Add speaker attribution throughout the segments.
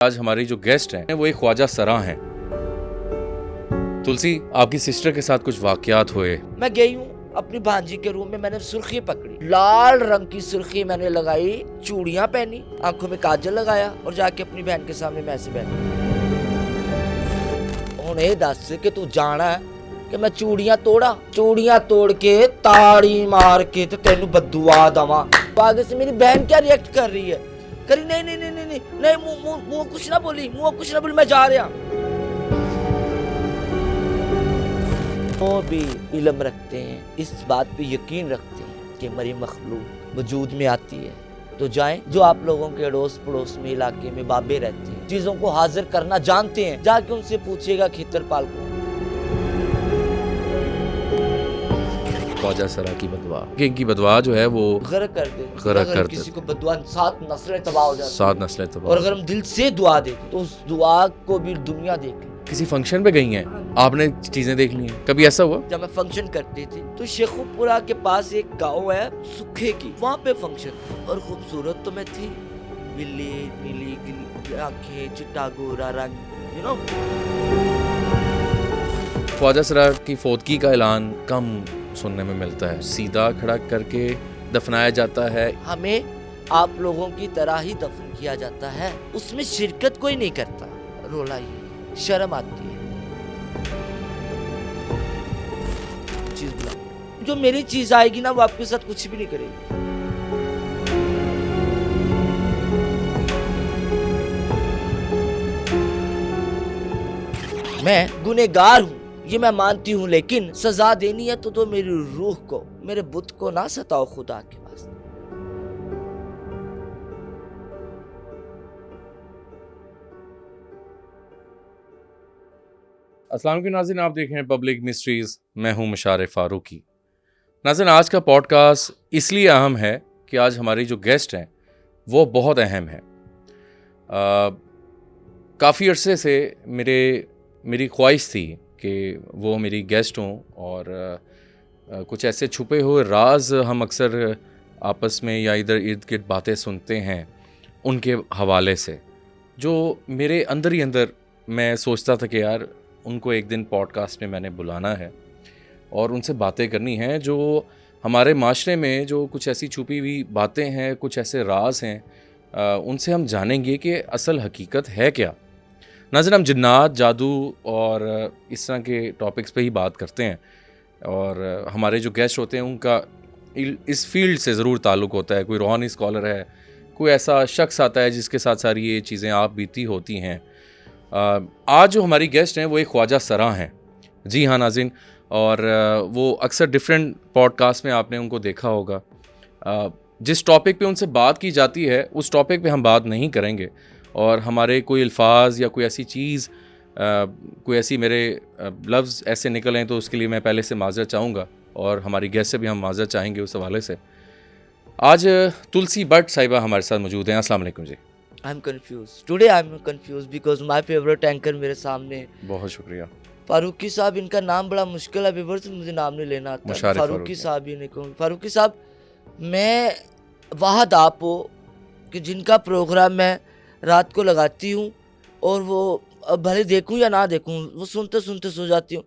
Speaker 1: आज हमारी जो गेस्ट हैं वो एक ख्वाजा सरा हैं। तुलसी, आपकी सिस्टर के साथ कुछ वाकयात हुए।
Speaker 2: मैं गई हूँ अपनी भांजी के रूम में, मैंने सुर्खी पकड़ी, लाल रंग की सुर्खी मैंने लगाई, चूड़ियां पहनी, आंखों में काजल लगाया और जाके अपनी बहन के सामने मैं ऐसे बैठी। उन्हें दस कि तू जाना है कि मैं चूड़ियां तोड़ के ताड़ी मार के तो तेनू बद्दुआ दवा। आगे से मेरी बहन क्या रिएक्ट कर रही है, करी नहीं, मुंह कुछ ना बोली, मैं जा रहा। वो भी इल्म रखते हैं, इस बात पे यकीन रखते हैं कि मरी मखलूक वजूद में आती है तो जाएं। जो आप लोगों के अड़ोस पड़ोस में इलाके में बाबे रहते हैं, चीजों को हाजिर करना जानते हैं, जाके उनसे पूछिएगा खितरपाल को।
Speaker 1: ख्वाजा सरा की बदवा, इनकी बदवा जो है वो
Speaker 2: गर्क कर दे किसी को बदुआ, 7 नस्लें तबाह हो जाती,
Speaker 1: 7 नस्लें तबाह।
Speaker 2: और अगर हम दिल से दुआ दें तो उस दुआ को भी दुनिया देख ले।
Speaker 1: किसी फंक्शन पे गई हैं, आपने चीजें देख ली हैं, कभी ऐसा हुआ?
Speaker 2: जब मैं फंक्शन करती थी तो शेखुपुरा के पास एक गांव है सुखे की, वहाँ पे फंक्शन, और खूबसूरत तो मैं थी, बिल्ली नीली आंखें, चिट्टा गोरा रंग, यू नो।
Speaker 1: ख्वाजा सरा की फौतगी का ऐलान कम सुनने में मिलता है, सीधा खड़ा करके दफनाया जाता है।
Speaker 2: हमें आप लोगों की तरह ही दफन किया जाता है, उसमें शिरकत कोई नहीं करता। रोला ये शर्म आती है। चीज बुला, जो मेरी चीज आएगी ना वो आपके साथ कुछ भी नहीं करेगी। मैं गुनहगार हूँ, ये मैं मानती हूँ, लेकिन सजा देनी है तो मेरी रूह को, मेरे बुत को ना सताओ खुदा के पास।
Speaker 1: अस्सलाम वालेकुम नाज़रीन, आप देख रहे हैं पब्लिक मिस्ट्रीज, मैं हूं मुशारे फारूकी। नाज़रीन, आज का पॉडकास्ट इसलिए अहम है कि आज हमारी जो गेस्ट हैं वो बहुत अहम है। काफ़ी अरसे से मेरी ख्वाहिश थी कि वो मेरी गेस्ट हों, और कुछ ऐसे छुपे हुए राज हम अक्सर आपस में या इधर इर्द गिर्द बातें सुनते हैं उनके हवाले से, जो मेरे अंदर ही अंदर मैं सोचता था कि यार उनको एक दिन पॉडकास्ट में मैंने बुलाना है और उनसे बातें करनी हैं, जो हमारे माशरे में जो कुछ ऐसी छुपी हुई बातें हैं, कुछ ऐसे राज हैं, उनसे हम जानेंगे कि असल हकीकत है क्या। नाज़रीन, हम जिन्नात, जादू और इस तरह के टॉपिक्स पे ही बात करते हैं, और हमारे जो गेस्ट होते हैं उनका इस फील्ड से ज़रूर ताल्लुक़ होता है। कोई रूहानी स्कॉलर है, कोई ऐसा शख्स आता है जिसके साथ सारी ये चीज़ें आप बीती होती हैं। आज जो हमारी गेस्ट हैं वो एक ख्वाजा सरा हैं। जी हाँ नाज़रीन, और वो अक्सर डिफरेंट पॉडकास्ट में आपने उनको देखा होगा। जिस टॉपिक पे उनसे बात की जाती है उस टॉपिक पे हम बात नहीं करेंगे, और हमारे कोई अल्फाज या कोई ऐसी चीज़, कोई ऐसी मेरे लफ्ज़ ऐसे निकलें तो उसके लिए मैं पहले से माज़रत चाहूँगा, और हमारी गेस्ट से भी हम माज़रत चाहेंगे उस हवाले से। आज तुलसी भट्ट साहिबा हमारे साथ मौजूद हैं। अस्सलाम वालेकुम जी।
Speaker 2: I'm confused. Today I'm confused because my favorite anchor मेरे सामने।
Speaker 1: बहुत शुक्रिया।
Speaker 2: फारूकी साहब, इनका नाम बड़ा मुश्किल है, व्यूअर्स, मुझे नाम नहीं लेना आता। फारूकी साहब ही नहीं कहूँ। फारूकी साहब, मैं वाहद आप हो कि जिनका प्रोग्राम मैं रात को लगाती हूँ, और वो भले देखूँ या ना देखूँ, वो सुनते सुनते सो जाती हूँ।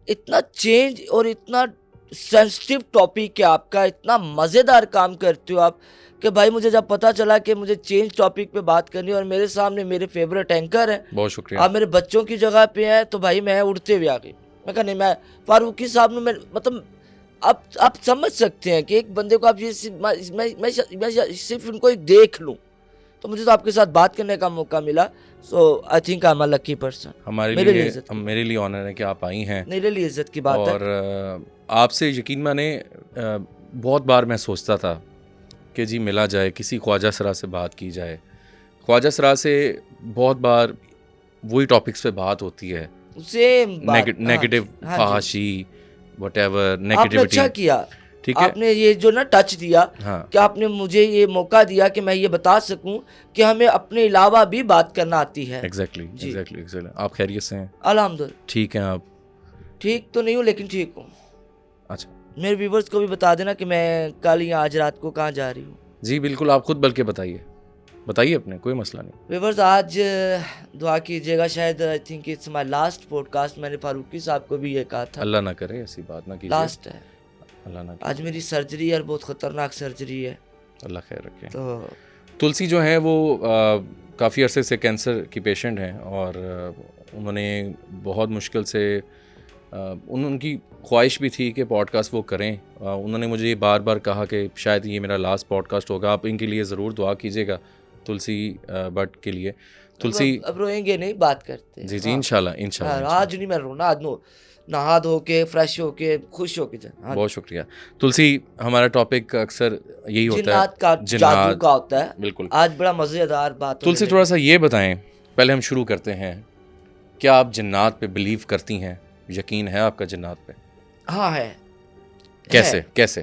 Speaker 2: इतना चेंज और इतना सेंसिटिव टॉपिक है आपका, इतना मज़ेदार काम करते हो आप कि भाई मुझे जब पता चला कि मुझे चेंज टॉपिक पे बात करनी है और मेरे सामने मेरे फेवरेट एंकर हैं,
Speaker 1: बहुत शुक्रिया,
Speaker 2: आप मेरे बच्चों की जगह पे हैं, तो भाई मैं उड़ते हुए आ गई। मैं कहा नहीं, मैं फारूकी साहब ने, मतलब आप समझ सकते हैं कि एक बंदे को आप ये मैं सिर्फ उनको एक देख लूँ तो मुझे तो आपके साथ बात करने का मौका मिला। So I think I am a lucky person.
Speaker 1: मेरे लिए ऑनर है कि आप आई हैं,
Speaker 2: मेरे लिए इज्जत की बात है।
Speaker 1: और आपसे यकीन माने बहुत बार मैं सोचता था कि जी मिला जाए, किसी ख्वाजा सरा से बात की जाए। ख्वाजा सरा से बहुत बार वही टॉपिक्स पे बात होती है, नेगेटिव, फहाशी, व्हाटएवर, नेगेटिविटी।
Speaker 2: अच्छा किया,
Speaker 1: ठीक है,
Speaker 2: आपने ये जो ना टच दिया,
Speaker 1: हाँ,
Speaker 2: कि आपने मुझे ये मौका दिया कि मैं ये बता सकूं कि हमें अपने अलावा भी बात करना आती है।
Speaker 1: एग्जैक्टली। आप खैरियत से हैं?
Speaker 2: अल्हम्दुलिल्लाह।
Speaker 1: ठीक हैं आप?
Speaker 2: ठीक तो नहीं हूँ लेकिन ठीक हूँ।
Speaker 1: अच्छा,
Speaker 2: मेरे व्यूवर्स को भी बता देना कि मैं कल या आज रात को कहाँ जा रही हूँ।
Speaker 1: जी बिल्कुल, आप खुद बल्कि बताइए। बताइए अपने, कोई मसला नहीं।
Speaker 2: व्यूअर्स, आज दुआ कीजिएगा, शायद I think it's my last podcast. मैंने फारूकी साहब को भी ये कहा था,
Speaker 1: अल्लाह ना करे ऐसी बात ना कीजिए,
Speaker 2: लास्ट है।
Speaker 1: अल्लाह ना।
Speaker 2: आज मेरी सर्जरी है और बहुत ख़तरनाक सर्जरी है,
Speaker 1: अल्लाह खैर रखे।
Speaker 2: तो
Speaker 1: तुलसी जो है वो काफ़ी अरसे से कैंसर की पेशेंट हैं और उन्होंने बहुत मुश्किल से उनकी ख्वाहिश भी थी कि पॉडकास्ट वो करें। उन्होंने मुझे बार बार कहा कि शायद ये मेरा लास्ट पॉडकास्ट होगा, आप इनके लिए ज़रूर दुआ कीजिएगा, तुलसी भट्ट के लिए। तुलसी
Speaker 2: अब रोएंगे नहीं, बात करते हैं।
Speaker 1: जी जी, इंशाल्लाह इंशाल्लाह।
Speaker 2: आज नहीं मैं रोना, आज नहा धो के फ्रेश होके खुश होके जाना।
Speaker 1: बहुत शुक्रिया तुलसी। हमारा टॉपिक अक्सर यही होता है,
Speaker 2: जिन्नात का जादू का होता है।
Speaker 1: बिल्कुल।
Speaker 2: आज बड़ा मज़ेदार बात।
Speaker 1: तुलसी थोड़ा सा ये बताएं, पहले हम शुरू करते हैं, क्या आप जिन्नात पे बिलीव करती हैं? यकीन है आपका जिन्नात पे?
Speaker 2: हाँ है।
Speaker 1: कैसे कैसे?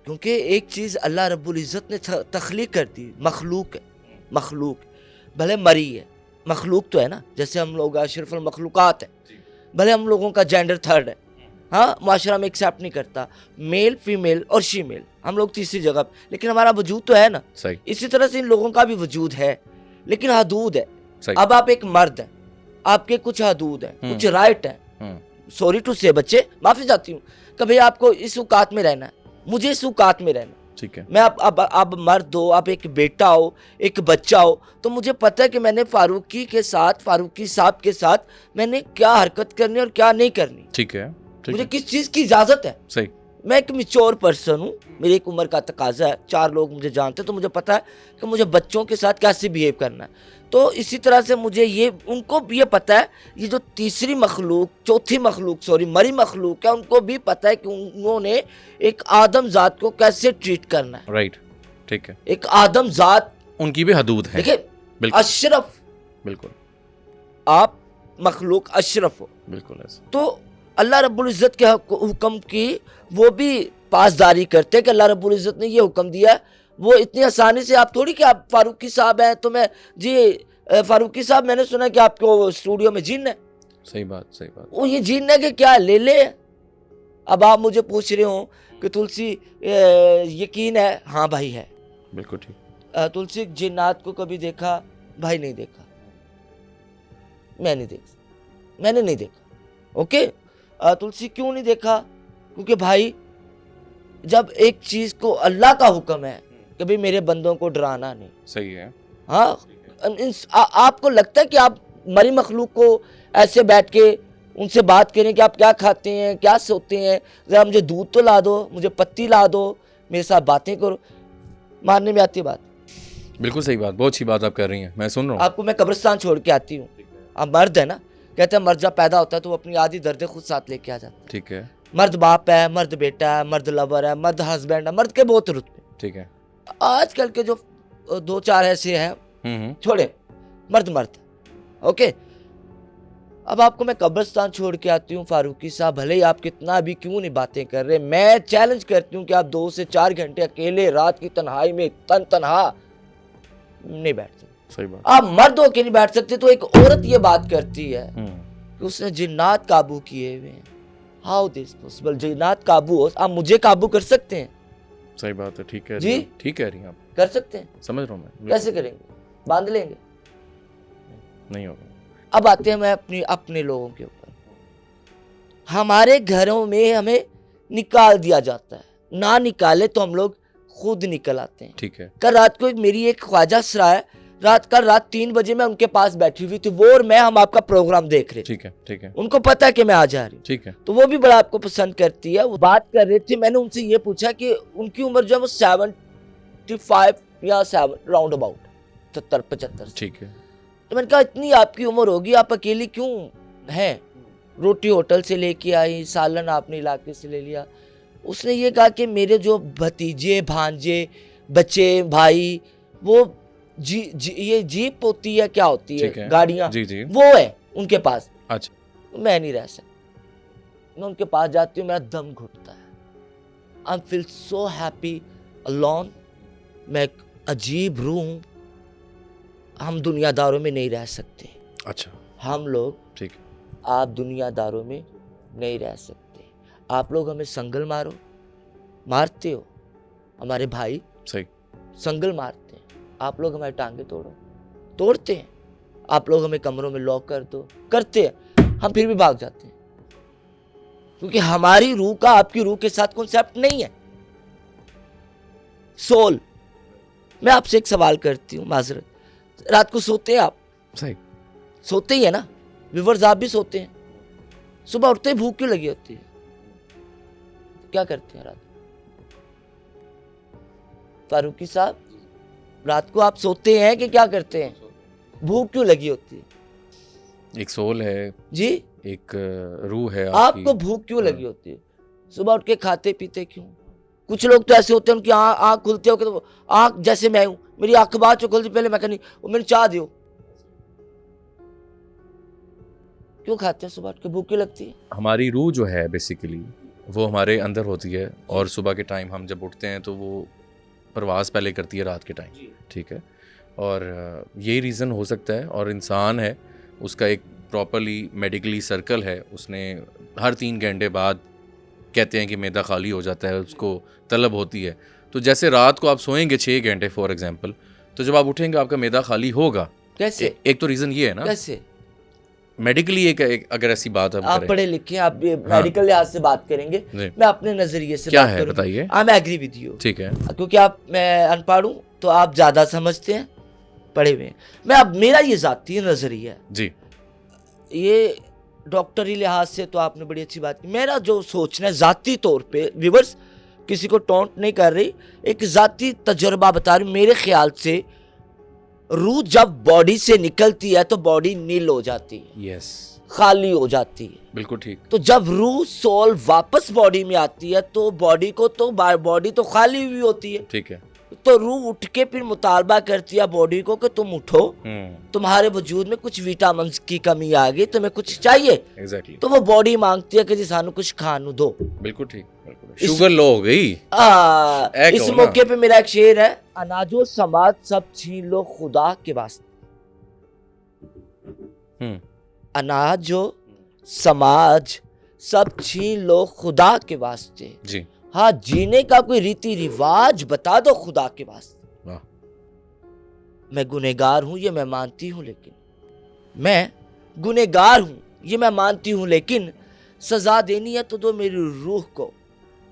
Speaker 2: क्योंकि एक चीज़ अल्लाह रब्बुल इज़्ज़त ने तख्लीक कर दी, मखलूक है, मखलूक भले मरी है, मखलूक तो है ना, जैसे हम लोग अशरफुल मखलूकात है, भले हम लोगों का जेंडर थर्ड है, हाँ, माशरा में एक्सेप्ट नहीं करता मेल फीमेल और शीमेल, हम लोग तीसरी जगह, लेकिन हमारा वजूद तो है ना।
Speaker 1: सही। इसी
Speaker 2: तरह से इन लोगों का भी वजूद है, लेकिन हदूद है।
Speaker 1: सही।
Speaker 2: अब आप एक मर्द हैं, आपके कुछ हदूद हैं, कुछ राइट हैं। सॉरी टू से बच्चे, माफी चाहती हूँ, कभी आपको इस औकात में रहना है, मुझे इस औकात में रहना, ठीक है। मैं अब मर्द हो, आप एक बेटा हो, एक बच्चा हो, तो मुझे पता है कि मैंने फारूकी के साथ, फारूकी साहब के साथ मैंने क्या हरकत करनी और क्या नहीं करनी,
Speaker 1: ठीक है।
Speaker 2: मुझे किस चीज़ की इजाज़त है।
Speaker 1: सही।
Speaker 2: मैं एक मैच्योर पर्सन हूँ, मेरी एक उम्र का तकाजा है, 4 लोग मुझे जानते हैं, तो मुझे पता है कि मुझे बच्चों के साथ कैसे बिहेव करना है। तो इसी तरह से मुझे ये, उनको भी ये पता है, ये जो तीसरी मखलूक, चौथी मखलूक, सॉरी मरी मखलूक है, उनको भी पता है कि उन्होंने एक आदम जात को कैसे ट्रीट करना है।
Speaker 1: राइट, ठीक है।
Speaker 2: एक आदम जात, उनकी भी हदूद है। देखिए, अशरफ, बिल्कुल, आप मखलूक अशरफ हो, बिल्कुल ऐसा। तो अल्लाह रब्बुल इज़्ज़त के हुक्म की वो भी पासदारी करते हैं कि अल्लाह रब्बुल इज़्ज़त ने ये हुक्म दिया है, वो इतनी आसानी से आप थोड़ी कि आप फारूकी साहब हैं तो मैं जी फारूकी साहब, मैंने सुना कि आपको स्टूडियो में जिन है। सही बात, सही बात। वो ये जिन है कि क्या ले ले। अब आप मुझे पूछ रहे हो कि तुलसी यकीन है? हाँ भाई है, बिल्कुल ठीक। तुलसी जिन्नात को कभी देखा? भाई नहीं देखा, मैंने नहीं देखा। ओके। तुलसी क्यों नहीं देखा? क्योंकि भाई, जब एक चीज को अल्लाह का हुक्म है, कभी मेरे बंदों को डराना नहीं। सही है। हाँ, आपको लगता है कि आप मरी मखलूक को ऐसे बैठ के उनसे बात करें कि आप क्या खाते हैं, क्या सोते हैं, जरा मुझे दूध तो ला दो, मुझे पत्ती ला दो, मेरे साथ बातें करो, मारने में आती बात। बिल्कुल सही बात, बहुत अच्छी बात आप कर रही हैं, मैं सुन रहा हूँ। आपको मैं कब्रिस्तान छोड़ के आती हूँ, आप मर्द है ना, कहते हैं मर्द जब पैदा होता है तो वो अपनी आधी दर्द खुद साथ लेके आ जाता है। ठीक है। मर्द बाप है, मर्द बेटा है, मर्द लवर है, मर्द हस्बैंड है, मर्द के बहुत रुतबे। ठीक है। आजकल के जो 2-4 ऐसे हैं, छोड़े, मर्द। ओके। अब आपको मैं कब्रिस्तान छोड़ के आती हूँ फारूकी साहब, भले ही आप कितना भी क्यों नहीं बातें कर रहे, मैं चैलेंज करती हूँ कि आप 2 से 4 घंटे अकेले रात की तन्हाई में तन्हा नहीं बैठ सकते। सही बात। आप मर्द होके नहीं बैठ सकते, तो एक औरत ये बात करती है कि उसने जिन्नात काबू किए हुए हैं। How this possible? जिन्नात काबू हो, आप मुझे काबू कर सकते हैं? सही बात है, ठीक है जी, ठीक कह रही हैं आप, कर सकते हैं। समझ रहा हूँ मैं। कैसे करेंगे? बांध लेंगे? नहीं होगा। अब आते हैं मैं अपने लोगों के ऊपर। हमारे घरों में हमें निकाल दिया जाता है, ना निकाले तो हम लोग खुद निकल आते हैं। ठीक है। कल रात को मेरी एक ख्वाजा सरा है, कल रात 3 बजे मैं उनके पास बैठी हुई थी, वो और मैं, हम आपका प्रोग्राम देख रहे। ठीक है, ठीक है। उनको पता है कि मैं आ जा रही हूँ। ठीक है। तो वो भी बड़ा आपको पसंद करती है, वो बात कर रही थी, मैंने उनसे ये पूछा कि उनकी उम्र जो है वो 75 या 7 राउंड अबाउट 70-75। ठीक है। तो मैंने कहा इतनी आपकी उम्र होगी, आप अकेली क्यों हैं? रोटी होटल से लेके आई, सालन आपने इलाके से ले लिया। उसने ये कहा कि मेरे जो भतीजे भांजे बच्चे भाई, वो ये जीप होती है, क्या होती है, गाड़ियां, वो है उनके पास। अच्छा। मैं नहीं रह सकता, मैं उनके पास जाती हूँ, मेरा दम घुटता है। I feel so happy alone. मैं एक अजीब रूह हूँ, हम दुनियादारों में नहीं रह सकते। अच्छा। हम लोग, ठीक, आप दुनियादारों में नहीं रह सकते। आप लोग हमें संगल मारते हो, हमारे भाई सही संगल मारते हैं, आप लोग हमारी टांगे तोड़ो, तोड़ते हैं। आप लोग हमें कमरों में लॉक कर दो, करते हैं, हम फिर भी भाग जाते हैं, क्योंकि हमारी रूह का आपकी रूह के साथ कॉन्सेप्ट नहीं है। सोल। मैं आपसे एक सवाल करती हूँ, माजरत, रात को सोते हैं आप?
Speaker 1: सही,
Speaker 2: सोते ही है ना व्यूअर्स, आप भी सोते हैं। सुबह उठते ही भूख क्यों लगी होती है? क्या करते हैं रात? फारूकी साहब, रात को आप सोते हैं कि क्या करते हैं? भूख क्यों लगी होती है?
Speaker 1: एक सोल है
Speaker 2: जी,
Speaker 1: एक रूह है
Speaker 2: आपको भूख क्यों लगी होती है? सुबह उठ के खाते पीते क्यों? कुछ लोग तो ऐसे होते हैं उनकी आँख खुलती है, तो आँख, जैसे मैं हूं, मेरी आँख बाद जो खुलती, पहले मैं कहनी वो मैंने चाह दियो। क्यों खाते हैं? सुबह उठ के भूख क्यों लगती है?
Speaker 1: हमारी रूह जो है बेसिकली वो हमारे अंदर होती है, और सुबह के टाइम हम जब उठते हैं तो वो परवाज़ पहले करती है रात के टाइम, ठीक है। और यही रीज़न हो सकता है। और इंसान है, उसका एक प्रॉपरली मेडिकली सर्कल है, उसने हर 3 घंटे बाद कहते हैं कि मैदा खाली हो जाता है, उसको तलब होती है। तो जैसे रात को आप सोएंगे 6 घंटे फॉर एग्जांपल, तो जब आप उठेंगे आपका मैदा खाली होगा।
Speaker 2: कैसे?
Speaker 1: एक तो रीज़न ये है ना,
Speaker 2: कैसे
Speaker 1: मेडिकली एक अगर ऐसी बात
Speaker 2: आप पढ़े लिखे, आप भी मेडिकल लिहाज से बात करेंगे, मैं अपने नजरिए से
Speaker 1: क्या
Speaker 2: बात
Speaker 1: है बताइए।
Speaker 2: I am agree with you,
Speaker 1: ठीक है,
Speaker 2: क्योंकि मैं अनपढ़ हूँ तो आप ज्यादा समझते हैं, पढ़े हुए हैं। मैं अब मेरा ये जाती नजरिया है
Speaker 1: जी,
Speaker 2: ये डॉक्टरी लिहाज से तो आपने बड़ी अच्छी बात की। मेरा जो सोचना है जाती तौर पे, व्यूअर्स किसी को टोंट नहीं कर रही, एक जाती तजुर्बा बता रही हूँ। मेरे ख्याल से रूह जब बॉडी से निकलती है तो बॉडी नील हो जाती है,
Speaker 1: यस,
Speaker 2: खाली हो जाती है।
Speaker 1: बिल्कुल ठीक।
Speaker 2: तो जब रूह सोल वापस बॉडी में आती है तो बॉडी को तो बॉडी तो खाली हुई होती है,
Speaker 1: ठीक है।
Speaker 2: तो रूह उठ के फिर मुतालबा करती है बॉडी को कि तुम उठो, तुम्हारे वजूद में कुछ विटामिन की कमी आ गई, तुम्हें कुछ चाहिए।
Speaker 1: एग्जैक्टली।
Speaker 2: तो वो बॉडी मांगती है कि जी सानू कुछ खानू दो।
Speaker 1: बिल्कुल ठीक, बिल्कुल। शुगर लो हो गई।
Speaker 2: इस मौके पे मेरा एक शेर है, अनाजो समाज सब छीन लो खुदा के वास्ते। अनाजो समाज सब छीन लो खुदा के वास्ते
Speaker 1: जी।
Speaker 2: हाँ, जीने का कोई रीति रिवाज बता दो खुदा के वास्ते।
Speaker 1: वाह।
Speaker 2: मैं गुनहगार हूं ये मैं मानती हूं, लेकिन मैं गुनहगार हूं ये मैं मानती हूं, लेकिन सजा देनी है तो दो मेरी रूह को,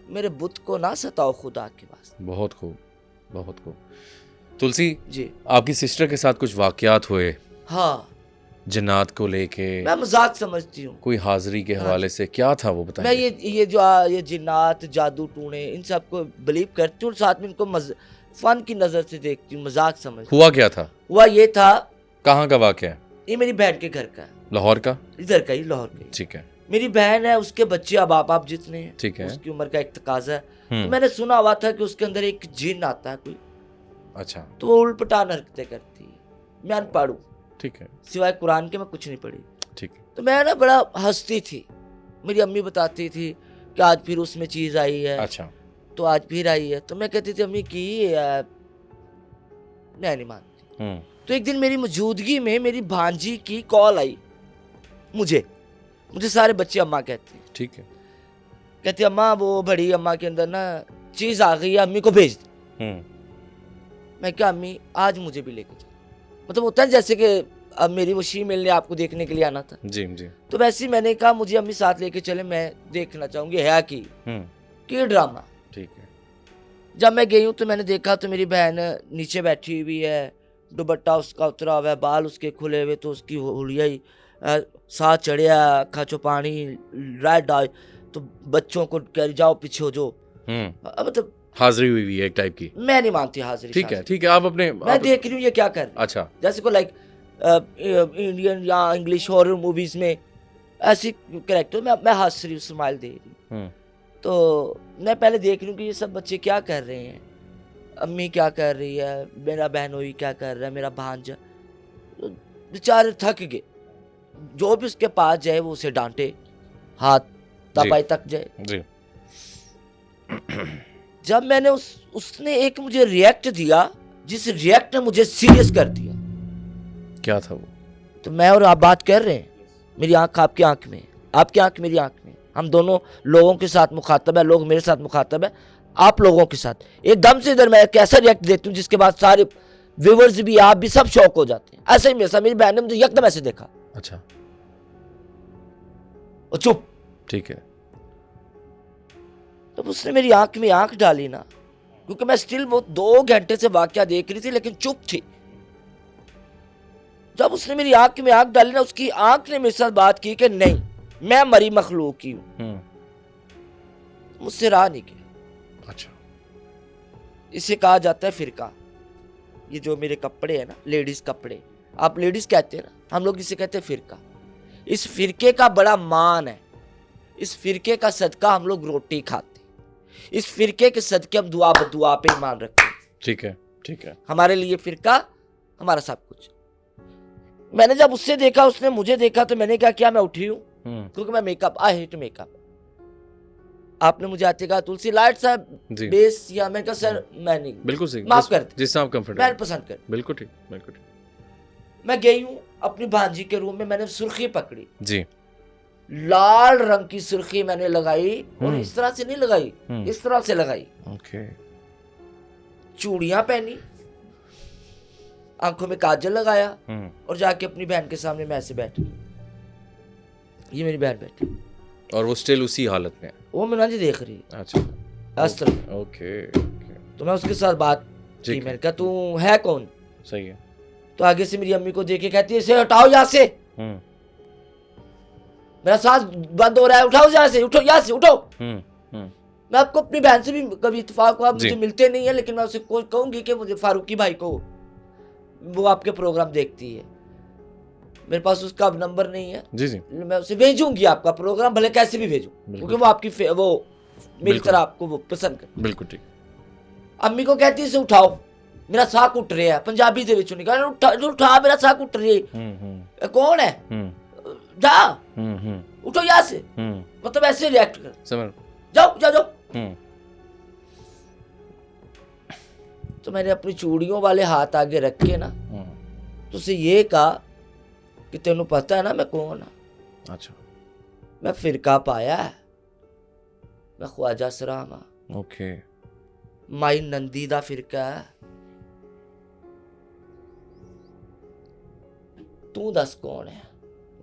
Speaker 2: मेरे बुत को ना सताओ खुदा के वास्ते।
Speaker 1: बहुत खूब, बहुत खूब। तुलसी
Speaker 2: जी,
Speaker 1: आपकी सिस्टर के साथ कुछ वाकयात हुए?
Speaker 2: हाँ,
Speaker 1: जन्नात को लेके?
Speaker 2: मैं मजाक समझती हूँ।
Speaker 1: कोई हाजिरी के हवाले से क्या था वो बताइए।
Speaker 2: मैं ये जिन्नात, जादू टूने, इन सब को बिलीव करती हूँ, साथ में इनको फन की नजर से देखती हूँ, मजाक समझ।
Speaker 1: हुआ क्या था?
Speaker 2: हुआ ये था,
Speaker 1: कहाँ का वाकया है?
Speaker 2: ये मेरी बहन के घर का है।
Speaker 1: लाहौर का?
Speaker 2: इधर का ही, लाहौर का ही।
Speaker 1: ठीक है।
Speaker 2: मेरी बहन है, उसके बच्चे अब आप जितने हैं,
Speaker 1: ठीक है।
Speaker 2: उसकी उम्र का एक तकाजा है। तो मैंने सुना हुआ था कि उसके अंदर एक जिन आता है कोई।
Speaker 1: अच्छा।
Speaker 2: तो वो उल्पटान हरकतें करती है। मैं अनपढ़ हूँ,
Speaker 1: ठीक है,
Speaker 2: सिवाय कुरान के मैं कुछ नहीं पढ़ी।
Speaker 1: ठीक है।
Speaker 2: तो मैं ना बड़ा हंसती थी, मेरी अम्मी बताती थी कि आज फिर उसमें चीज आई है।
Speaker 1: अच्छा।
Speaker 2: तो आज फिर आई है, तो मैं कहती थी अम्मी की मैं नहीं मानती। तो एक दिन मेरी मौजूदगी में मेरी भांजी की कॉल आई, मुझे सारे बच्चे अम्मा कहते हैं।
Speaker 1: ठीक है।
Speaker 2: कहते अम्मा वो बड़ी अम्मा के अंदर ना चीज आ गई है, अम्मी को भेज दे। मैं क्या अम्मी आज मुझे भी लेके जाओ। मतलब होता है जैसे कि अब मेरी वो शीमेल ने आपको देखने के लिए आना था।
Speaker 1: जी जी।
Speaker 2: तो वैसे ही मैंने कहा मुझे अम्मी साथ लेके चले, मैं देखना चाहूंगी है की ड्रामा। ठीक है। जब मैं गई हूँ तो मैंने देखा तो मेरी बहन नीचे बैठी हुई है, दुपट्टा उसका उतरा हुआ है, बाल उसके खुले हुए, तो उसकी हुलिया ही साथ चढ़िया, अखा चो पानी रेड आए, तो बच्चों को कह जाओ पीछे हो जो। मतलब
Speaker 1: हाजिरी हुई है एक टाइप की।
Speaker 2: मैं नहीं मानती हाजिरी।
Speaker 1: ठीक है, ठीक है। आप अपने
Speaker 2: मैं देख रही हूँ ये क्या कर।
Speaker 1: अच्छा।
Speaker 2: जैसे को लाइक इंडियन या इंग्लिश हॉरर मूवीज में ऐसी कैरेक्टर मैं हंस रही हूँ, स्माइल दे रही हूँ। तो मैं पहले देख रही हूँ कि ये सब बच्चे क्या कर रहे हैं, अम्मी क्या कर रही है, मेरा बहनोई क्या कर रहा है, मेरा भांजा। तो बेचारे थक गए, जो भी उसके पास जाए वो उसे डांटे, हाथ तपाई तक जाए जी। जब मैंने उसने एक मुझे रिएक्ट दिया, जिस रिएक्ट ने मुझे सीरियस कर दिया। क्या था वो? तो मैं और आप बात कर रहे हैं, मेरी आंख आपकी आंख में, आपकी आंख मेरी आंख में, हम दोनों लोगों के साथ मुखातब है, लोग मेरे साथ मुखातब है, आप लोगों के साथ। एकदम से इधर मैं कैसा रिएक्ट देती हूँ जिसके बाद सारे व्यूवर्स भी, आप भी, सब शौक हो जाते हैं। ऐसे ही मेरे बहन ने मुझे एकदम ऐसे देखा,
Speaker 1: अच्छा,
Speaker 2: और चुप।
Speaker 1: ठीक है।
Speaker 2: तो उसने मेरी आंख में आंख डाली ना, क्योंकि मैं स्टिल वो 2 घंटे से वाकया देख रही थी लेकिन चुप थी। जब उसने मेरी आंख में आंख डाली ना, उसकी आंख ने मेरे साथ बात की कि नहीं, मैं मरी मखलूक ही हूं, मुझसे रहा नहीं किया।
Speaker 1: अच्छा,
Speaker 2: इसे कहा जाता है फिरका। ये जो मेरे कपड़े हैं ना, लेडीज कपड़े, आप लेडीज कहते हैं ना, हम लोग इसे कहते हैं फिरका। इस फिरके का बड़ा मान है। इस फिरके का सदका हम लोग रोटी खाते हैं। इस फिरके के सदके हम दुआ बदुआ पे ईमान रखते हैं।
Speaker 1: ठीक है, ठीक है।
Speaker 2: हमारे लिए फिरका हमारा सब कुछ। मैंने जब उससे देखा, उसने मुझे देखा, तो मैंने कहा क्या मैं उठी हूं, क्योंकि मैं मेकअप, आई हेट मेकअप। आपने मुझे आते कहा तुलसी लाइट साहब बेस, या मैं कहा सर मैं नहीं,
Speaker 1: बिल्कुल सही,
Speaker 2: माफ कर दे,
Speaker 1: जिससे आप कंफर्टेबल,
Speaker 2: मैं पसंद कर,
Speaker 1: बिल्कुल ठीक, बिल्कुल ठीक।
Speaker 2: मैं गई हूँ अपनी भांजी के रूम में, मैंने सुर्खी पकड़ी
Speaker 1: जी,
Speaker 2: लाल रंग की सुर्खी मैंने लगाई, और इस तरह से नहीं लगाई, इस तरह से लगाई।
Speaker 1: ओके।
Speaker 2: चूड़ियां पहनी, आंखों में काजल लगाया, और जाके अपनी बहन के सामने मैं ऐसे बैठी। ये मेरी बहन बैठी,
Speaker 1: और वो स्टिल उसी हालत में,
Speaker 2: वो मैं जी देख रही।
Speaker 1: अच्छा,
Speaker 2: ओके। तो मैं उसके साथ बात की, मैंने कहा तू है कौन?
Speaker 1: सही है।
Speaker 2: तो आगे से मेरी अम्मी को देख के कहती है इसे हटाओ यहाँ से, मेरा सांस बंद हो रहा है, उठाओ यहाँ से, उठो यहाँ से, उठो। मैं आपको अपनी बहन से भी कभी इत्तेफाक हुआ, मुझे मिलते नहीं है, लेकिन मैं उसे कहूंगी कि मुझे फारूकी भाई को, वो आपके प्रोग्राम देखती है, मेरे पास उसका अब नंबर नहीं है, जी जी, मैं उसे भेजूंगी आपका प्रोग्राम, भले कैसे भी भेजूं, क्योंकि वो आपकी वो मेरी तरह आपको वो पसंद कर।
Speaker 1: बिल्कुल ठीक।
Speaker 2: अम्मी को कहती है इसे उठाओ, मेरा साह उठ रहा है, पंजाबी दे विचों निकाल, उठा मेरा साह उठ रही है। कौन है? जा, उठो यहाँ से, मतलब ऐसे रिएक्ट कर, समझ, जाओ जाओ जाओ। तो मैंने अपनी चूड़ियों वाले हाथ आगे रख के ना, तो उसे ये कहा कि तेनू पता है ना मैं कौन हाँ? अच्छा, मैं फिरका पाया है, मैं ख्वाजा सराम हाँ। ओके। माई नंदी दा फिरका है, तू दस कौन है?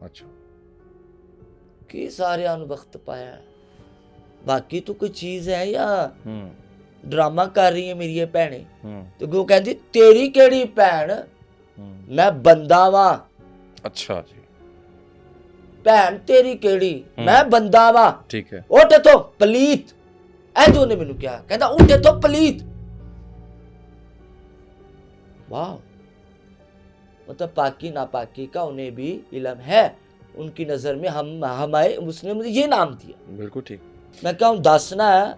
Speaker 2: अच्छा, कि सारे वक्त पाया है, बाकी तू कोई चीज है या ड्रामा कर रही है मेरी ये भैने? तो वो कहती तेरी केड़ी भैन, मैं बंदा वा। अच्छा जी, भैन तेरी केड़ी, मैं बंदा वा। ठीक है, उठ तो पलीत, ऐ जो ने मैनू क्या कहता, उठ तो पलीत। वाह, मतलब पाकी नापाकी का उन्हें भी इल्म है, उनकी नजर में हम हमारे, उसने मुझे ये नाम दिया। बिल्कुल ठीक। मैं कहूँ दसना है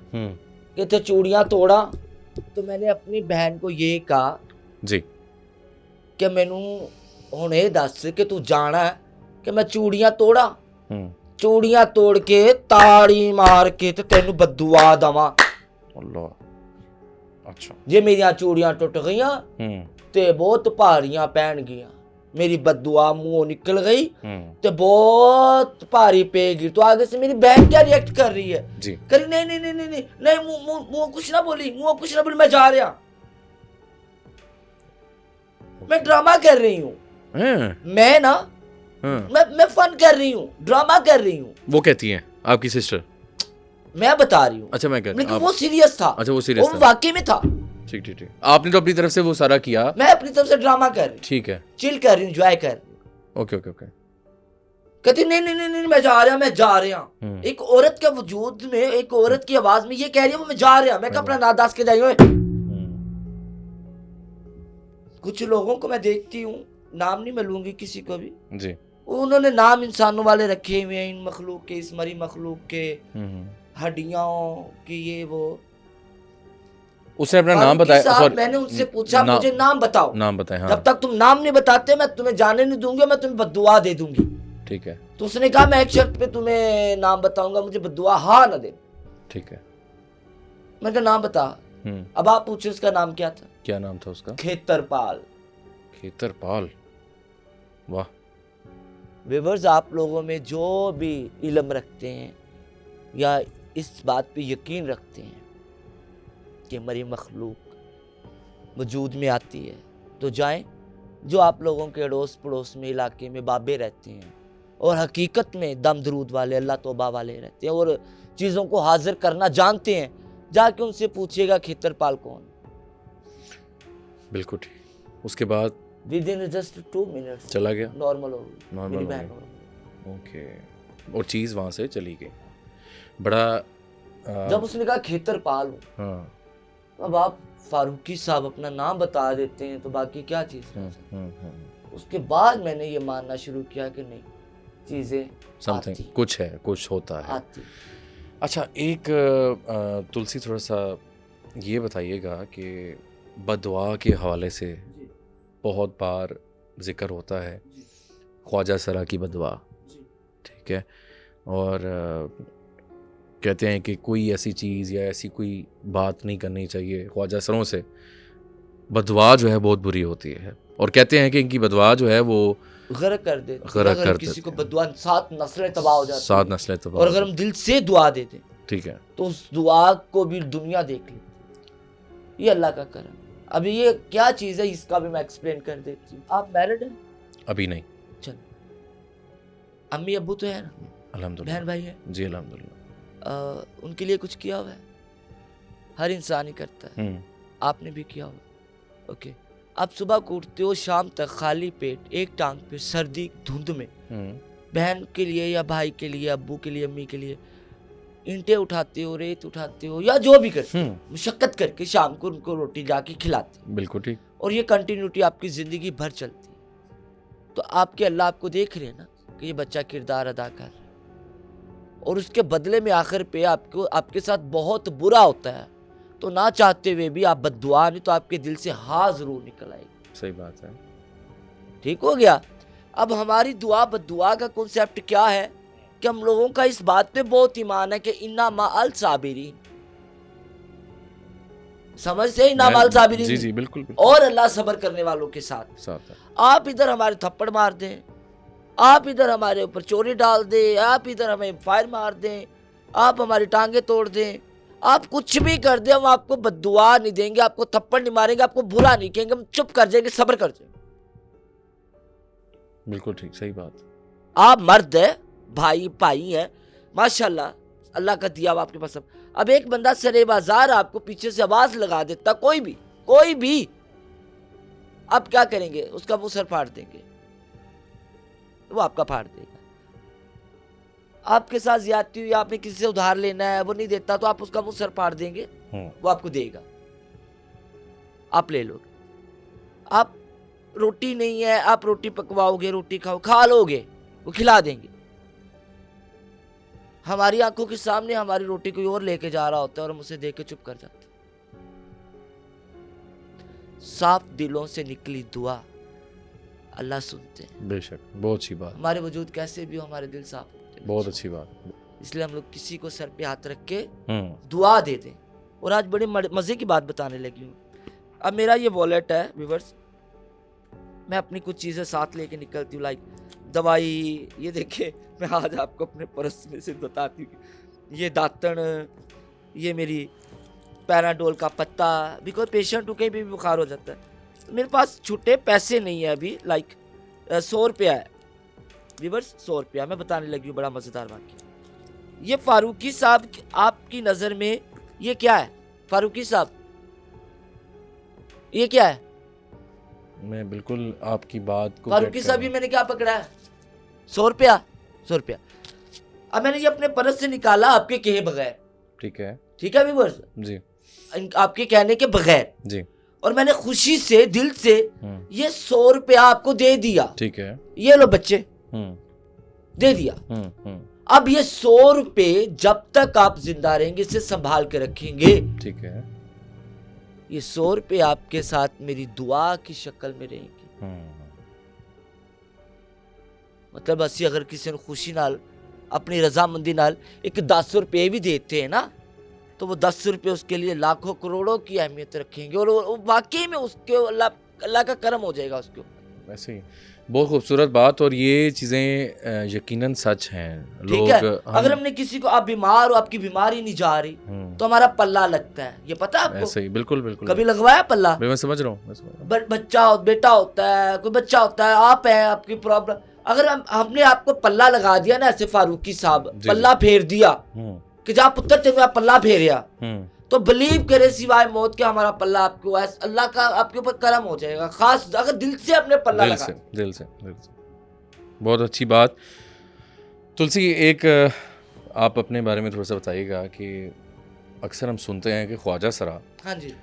Speaker 2: कि ते चूड़ियां तोड़ा, तो मैंने अपनी बहन को ये कहा जी कि मैनू हुण ये दस कि तू जाना है कि मैं चूड़ियां तोड़ा, चूड़ियां तोड़ के ताड़ी मार के ते तेनू बद्दुआ दवा। अल्लाह। अच्छा, जे मेरिया चूड़ियां टुट गईयां ते बहुत भारियां पैन गियां, मेरी बद्दुआ मुंह निकल गई तो बहुत भारी पेगी। तो आगे से मेरी बहन क्या रिएक्ट कर रही है जी, करी नहीं नहीं नहीं नहीं नहीं, नहीं मुंह कुछ ना बोली, मुंह कुछ ना बोली, मैं जा रहा, मैं ड्रामा कर रही हूँ, मैं ना मैं फन कर रही हूँ, ड्रामा कर रही हूँ। वो कहती है आपकी सिस्टर, मैं बता रही हूँ। अच्छा, मैं कह, लेकिन वो सीरियस था। अच्छा, वो सीरियस था, वाकई में था। ठीक ठीक ठीक, आपने तो अपनी तरफ से वो सारा किया, मैं अपनी तरफ से ड्रामा कर रही, ठीक है, चिल कर रही हूँ, एंजॉय कर रही हूँ। Okay okay okay. कहती नहीं नहीं नहीं नहीं, मैं जा रहा, मैं जा रहा। एक औरत के वजूद में, एक औरत की आवाज में ये कह रही है वो मैं जा रहा। मैं अपना नादास के जाइए। कुछ लोगों को मैं देखती हूँ, नाम नहीं मैं लूंगी किसी को भी जी, उन्होंने नाम इंसानों वाले रखे हुए हैं, इन मखलूक के, इस मरी मखलूक के, हड्डियों की, ये वो। उसने अपना नाम बताया, मैंने उनसे पूछा मुझे नाम बताओ, नाम बताए। हाँ। जब तक तुम नाम नहीं बताते मैं तुम्हें जाने नहीं दूंगी, मैं तुम्हें बद्दुआ दे दूंगी। ठीक है। तो उसने कहा मैं एक शर्त पे तुम्हें नाम बताऊंगा, मुझे बद्दुआ हाँ ना दे। ठीक है। मैंने कहा नाम बता। अब आप पूछे उसका नाम क्या था? क्या नाम था उसका? खेतरपाल। खेतरपाल, वाह। व्यूअर्स, आप लोगों में जो भी इल्म रखते हैं या इस बात पे यकीन रखते हैं कि मरी मखलूक वजूद में आती है, तो जाएं, जो आप लोगों के अड़ोस पड़ोस में इलाके में बाबे रहते हैं और हकीकत में दम दरूद वाले अल्लाह तौबा वाले रहते हैं और चीज़ों को हाजिर करना जानते हैं, जाके उनसे पूछिएगा खेतरपाल कौन।
Speaker 1: बिल्कुल ठीक। उसके बाद
Speaker 2: विद इन जस्ट 2 मिनट्स
Speaker 1: चला गया,
Speaker 2: नॉर्मल हो गई,
Speaker 1: नॉर्मल
Speaker 2: मेरी
Speaker 1: हो
Speaker 2: बहन
Speaker 1: गया।
Speaker 2: नॉर्मल।
Speaker 1: ओके, और चीज़ वहाँ से चली गई। बड़ा
Speaker 2: जब उसने कहा खेतरपाल हूँ,
Speaker 1: हाँ,
Speaker 2: अब आप फारूकी साहब अपना नाम बता देते हैं तो बाकी क्या चीज़ है। उसके बाद मैंने ये मानना शुरू किया कि नहीं, चीज़ें
Speaker 1: समथिंग कुछ है, कुछ होता है।
Speaker 2: आती।
Speaker 1: अच्छा, एक तुलसी थोड़ा सा ये बताइएगा कि बददुआ के हवाले से बहुत बार जिक्र होता है, ख्वाजा सरा की बददुआ, ठीक है, और कहते हैं कि कोई ऐसी चीज़ या ऐसी कोई बात नहीं करनी चाहिए ख्वाजा सरों से, बददुआ जो है बहुत बुरी होती है, और कहते हैं कि इनकी बददुआ जो है वो
Speaker 2: गरक कर देते,
Speaker 1: गरक
Speaker 2: अगर
Speaker 1: कर
Speaker 2: किसी
Speaker 1: देते
Speaker 2: को
Speaker 1: हैं।
Speaker 2: बददुआ 7 नस्लें तबाह हो जाती हैं,
Speaker 1: 7 नस्लें तबाह
Speaker 2: और
Speaker 1: हो
Speaker 2: अगर हम दिल से दुआ दे दें,
Speaker 1: ठीक है,
Speaker 2: तो उस दुआ को भी दुनिया देख लेती। ये अल्लाह का करम। अभी ये क्या चीज़ है इसका भी मैं एक्सप्लेन कर देती हूँ। आप मैरिड हैं?
Speaker 1: अभी नहीं,
Speaker 2: चल, अम्मी अब्बू तो है ना,
Speaker 1: अल्हम्दुलिल्लाह,
Speaker 2: बहन भाई है,
Speaker 1: जी अल्हम्दुलिल्लाह।
Speaker 2: उनके लिए कुछ किया हुआ है? हर इंसान ही करता है, आपने भी किया हुआ। ओके, आप सुबह को उठते हो, शाम तक खाली पेट एक टांग पे सर्दी धुंध में बहन के लिए या भाई के लिए, अब्बू के लिए, अम्मी के लिए ईंटें उठाते हो, रेत उठाते हो, या जो भी करते हो, मुशक्कत करके शाम को उनको रोटी जाके खिलाते हो।
Speaker 1: बिल्कुल ठीक।
Speaker 2: और ये कंटिन्यूटी आपकी ज़िंदगी भर चलती है। तो आपके अल्लाह आपको देख रहे हैं ना कि ये बच्चा किरदार अदा कर रहा है, और उसके बदले में आखिर पे आपको आपके साथ बहुत बुरा होता है, तो ना चाहते हुए भी आप बद्दुआ नहीं तो आपके दिल से हाँ जरूर निकल आएगी।
Speaker 1: सही बात है।
Speaker 2: ठीक हो गया। अब हमारी दुआ बद्दुआ का कॉन्सेप्ट क्या है कि हम लोगों का इस बात पे बहुत ईमान है कि इन्ना माल साबिरीन, समझते इन्ना माल साबिरीन,
Speaker 1: जी जी बिल्कुल, बिल्कुल।
Speaker 2: और अल्लाह सब्र करने वालों के साथ
Speaker 1: साथ है।
Speaker 2: आप इधर हमारे थप्पड़ मार दें, आप इधर हमारे ऊपर चोरी डाल दें, आप इधर हमें फायर मार दें, आप हमारी टांगे तोड़ दें, आप कुछ भी कर दें, हम आपको बद्दुआ नहीं देंगे, आपको थप्पड़ नहीं मारेंगे, आपको बुरा नहीं कहेंगे, हम चुप कर जाएंगे, सब्र कर जाएंगे।
Speaker 1: बिल्कुल ठीक, सही बात।
Speaker 2: आप मर्द है, भाई भाई है, माशाल्लाह, अल्लाह का दिया हुआ आपके पास सब। अब एक बंदा सरे बाजार आपको पीछे से आवाज लगा देता, कोई भी, आप क्या करेंगे? उसका मुंह सर फाड़ देंगे, वो आपका फाड़ देगा। आपके साथ ज्यादती हुई, आपने किसी से उधार लेना है, वो नहीं देता, तो आप उसका मुंह सर फाड़ देंगे, वो आपको देगा, आप ले लोगे। आप रोटी नहीं है, आप रोटी पकवाओगे, रोटी खा लोगे, वो खिला देंगे। हमारी आंखों के सामने हमारी रोटी कोई और लेके जा रहा होता है और हम उसे देख के चुप कर जाते। साफ दिलों से निकली दुआ अल्लाह सुनते हैं।
Speaker 1: बेशक, बहुत अच्छी बात।
Speaker 2: हमारे वजूद कैसे भी हो, हमारे दिल साफ होते हैं।
Speaker 1: बहुत अच्छी बात।
Speaker 2: इसलिए हम लोग किसी को सर पे हाथ रख के दुआ दे दें। और आज बड़े मजे की बात बताने लगी हूँ। अब मेरा ये वॉलेट है व्यूअर्स, मैं अपनी कुछ चीज़ें साथ लेके निकलती हूँ, लाइक दवाई, ये देखे मैं आज आपको अपने पर्स में से बताती हूँ, ये दातन, ये मेरी पैराडोल का पत्ता, बिकॉज पेशेंट को कहीं भी बुखार हो जाता है। मेरे पास छुट्टे पैसे नहीं है अभी, लाइक 100 रुपया है व्यूअर्स, 100 रुपया। मैं बताने लगी हूँ बड़ा मज़ेदार वाक़या। ये फारूकी साहब आपकी नज़र में ये क्या है? फारूकी साहब ये क्या है?
Speaker 1: मैं बिल्कुल आपकी बात को
Speaker 2: फारूकी साहब ये मैंने क्या पकड़ा है? 100 रुपया, 100 रुपया। अब मैंने ये अपने पर्स से निकाला आपके कहे बगैर,
Speaker 1: ठीक है,
Speaker 2: ठीक है व्यूअर्स
Speaker 1: जी,
Speaker 2: आपके कहने के बगैर
Speaker 1: जी,
Speaker 2: और मैंने खुशी से दिल से ये 100 रुपया आपको दे दिया,
Speaker 1: ठीक है,
Speaker 2: ये लो बच्चे, दे दिया। अब ये 100 रुपये जब तक आप जिंदा रहेंगे इसे संभाल के रखेंगे,
Speaker 1: ठीक है।
Speaker 2: ये 100 रुपये आपके साथ मेरी दुआ की शक्ल में रहेंगे। मतलब असि अगर किसी ने खुशी नाल अपनी रजामंदी नाल एक 10 रुपये भी देते हैं ना, तो वो 10 रुपये उसके लिए लाखों करोड़ों की अहमियत रखेंगे, और वाकई में उसके अल्लाह का करम हो जाएगा उसके ऊपर।
Speaker 1: वैसे ही बहुत खूबसूरत बात, और ये चीज़ें यकीनन सच हैं।
Speaker 2: ठीक है, अगर हमने किसी को, आप बीमार हो, आपकी बीमारी नहीं जा रही, तो हमारा पल्ला लगता है, ये पता है आपको?
Speaker 1: ऐसे ही, बिल्कुल बिल्कुल।
Speaker 2: कभी लगवाया पल्ला?
Speaker 1: मैं समझ रहा हूँ।
Speaker 2: बच्चा, बेटा होता है, कोई बच्चा होता है, आप है, आपकी प्रॉब्लम, अगर हमने आपको पल्ला लगा दिया ना, ऐसे फारूकी साहब पल्ला फेर दिया कि जहाँ पुत्र तेरे पल्ला फेरिया, तो बिलीव करे सिवाय मौत के हमारा पल्ला आपको, अल्लाह का आपके ऊपर करम हो जाएगा, खास अगर दिल से अपने पल्ला लगा।
Speaker 1: दिल से। बहुत अच्छी बात। तुलसी, एक आप अपने बारे में थोड़ा सा बताइएगा कि अक्सर हम सुनते हैं कि ख्वाजा सरा,
Speaker 2: हाँ जी,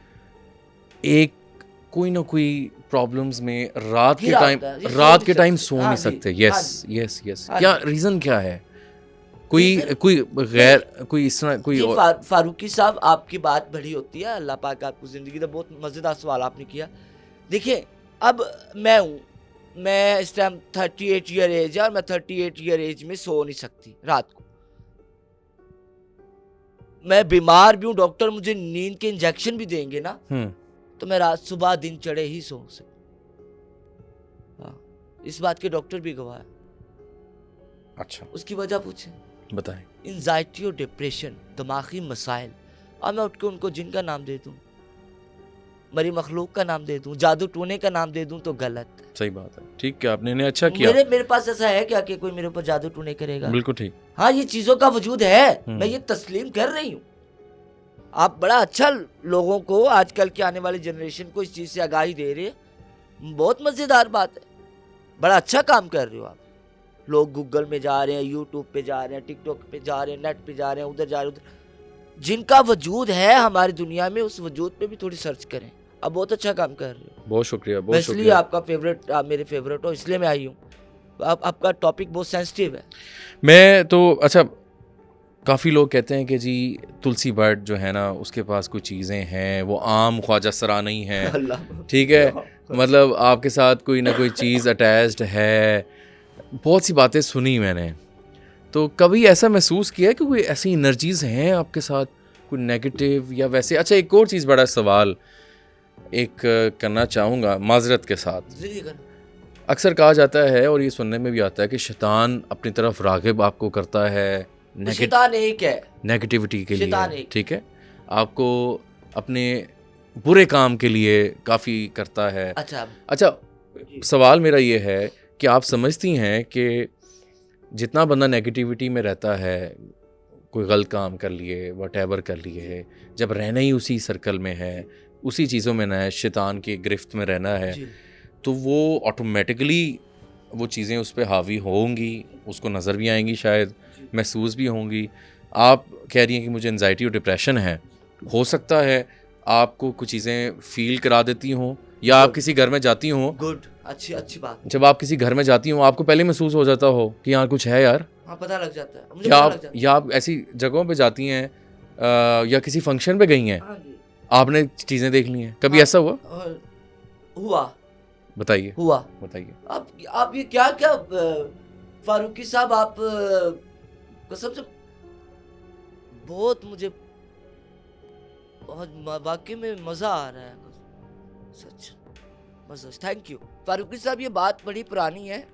Speaker 1: एक कोई ना कोई प्रॉब्लम्स में रात के टाइम सो नहीं सकते। यस, क्या रीज़न क्या है? कोई इस तरह कोई
Speaker 2: फारूकी साहब, आपकी बात बड़ी होती है, अल्लाह पाक आपको ज़िंदगी का, बहुत मज़ेदार सवाल आपने किया। देखिए, अब मैं इस टाइम 38 ईयर एज है, और मैं 38 ईयर एज में सो नहीं सकती रात को। मैं बीमार भी हूँ, डॉक्टर मुझे नींद के इंजेक्शन भी देंगे ना, तो मैं रात सुबह दिन चढ़े ही सो सकता। हाँ, इस बात के डॉक्टर भी गवाह है।
Speaker 1: अच्छा,
Speaker 2: उसकी वजह पूछे,
Speaker 1: बताएं।
Speaker 2: एंजाइटी और डिप्रेशन, दिमागी मसाइल, और मैं उठ के उनको जिनका नाम दे दूं, मरी मखलूक का नाम दे दूं, जादू टोने का नाम दे दूं, तो गलत है।
Speaker 1: सही बात है। ठीक है, आपने अच्छा किया।
Speaker 2: मेरे पास ऐसा है क्या कि कोई मेरे ऊपर जादू टोने करेगा?
Speaker 1: बिल्कुल ठीक।
Speaker 2: हाँ, ये चीजों का वजूद है, मैं ये तस्लीम कर रही हूँ। आप बड़ा अच्छा लोगों को, आजकल की आने वाली जनरेशन को इस चीज से आगाही दे रहे हैं, बहुत मजेदार बात है, बड़ा अच्छा काम कर रहे हो आप। लोग गूगल में जा रहे हैं, यूट्यूब पे जा रहे हैं, टिकटॉक पे जा रहे हैं, नेट पे जा रहे हैं, उधर जा रहे हैं, उधर, जिनका वजूद है हमारी दुनिया में, उस वजूद पे भी थोड़ी सर्च करें। आप बहुत अच्छा काम कर रहे हो,
Speaker 1: बहुत शुक्रिया।
Speaker 2: इसलिए आपका फेवरेट, आप मेरे फेवरेट हो, इसलिए मैं आई हूँ। आपका टॉपिक बहुत सेंसिटिव है।
Speaker 1: मैं तो अच्छा, काफ़ी लोग कहते हैं कि जी तुलसी भट्ट जो है ना, उसके पास कुछ चीज़ें हैं, वो आम ख्वाजा सरा नहीं है। ठीक है, मतलब आपके साथ कोई ना कोई चीज़ अटैच्ड है। बहुत सी बातें सुनी मैंने, तो कभी ऐसा महसूस किया कि कोई ऐसी एनर्जीज़ हैं आपके साथ, कोई नेगेटिव या वैसे? अच्छा, एक और चीज़, बड़ा सवाल एक करना चाहूँगा माजरत के साथ। अक्सर कहा जाता है, और ये सुनने में भी आता है, कि शैतान अपनी तरफ राग़िब आपको करता है,
Speaker 2: शैतान एक है
Speaker 1: नेगेटिविटी के लिए, ठीक है, आपको अपने बुरे काम के लिए काफ़ी करता है। अच्छा, सवाल मेरा ये है कि आप समझती हैं कि जितना बंदा नेगेटिविटी में रहता है, कोई गलत काम कर लिए, व्हाटएवर कर लिए, जब रहना ही उसी सर्कल में है, उसी चीज़ों में ना है, शैतान की गिरफ्त में रहना है, तो वो ऑटोमेटिकली वो चीज़ें उस पर हावी होंगी, उसको नज़र भी आएंगी, शायद महसूस भी होंगी। आप कह रही हैं कि मुझे एंजाइटी और डिप्रेशन है, हो सकता है आपको कुछ चीज़ें फील करा देती हों, या आप किसी घर में जाती हों,
Speaker 2: गुड, अच्छी बात,
Speaker 1: जब आप किसी घर में जाती हो, आपको पहले महसूस हो जाता हो कि यहाँ कुछ है यार।
Speaker 2: हाँ, पता लग जाता है मुझे।
Speaker 1: या आप ऐसी जगहों पे जाती हैं, या किसी फंक्शन पे गई हैं, आपने चीज़ें देख ली हैं, कभी ऐसा
Speaker 2: हुआ?
Speaker 1: बताइए। बताइए।
Speaker 2: आप ये क्या फारूकी साहब, आप कसम से बहुत, मुझे बहुत वाकई में मज़ा आ रहा है, सच मज़ा। थैंक यू फारूकी साहब, ये बात बड़ी पुरानी है,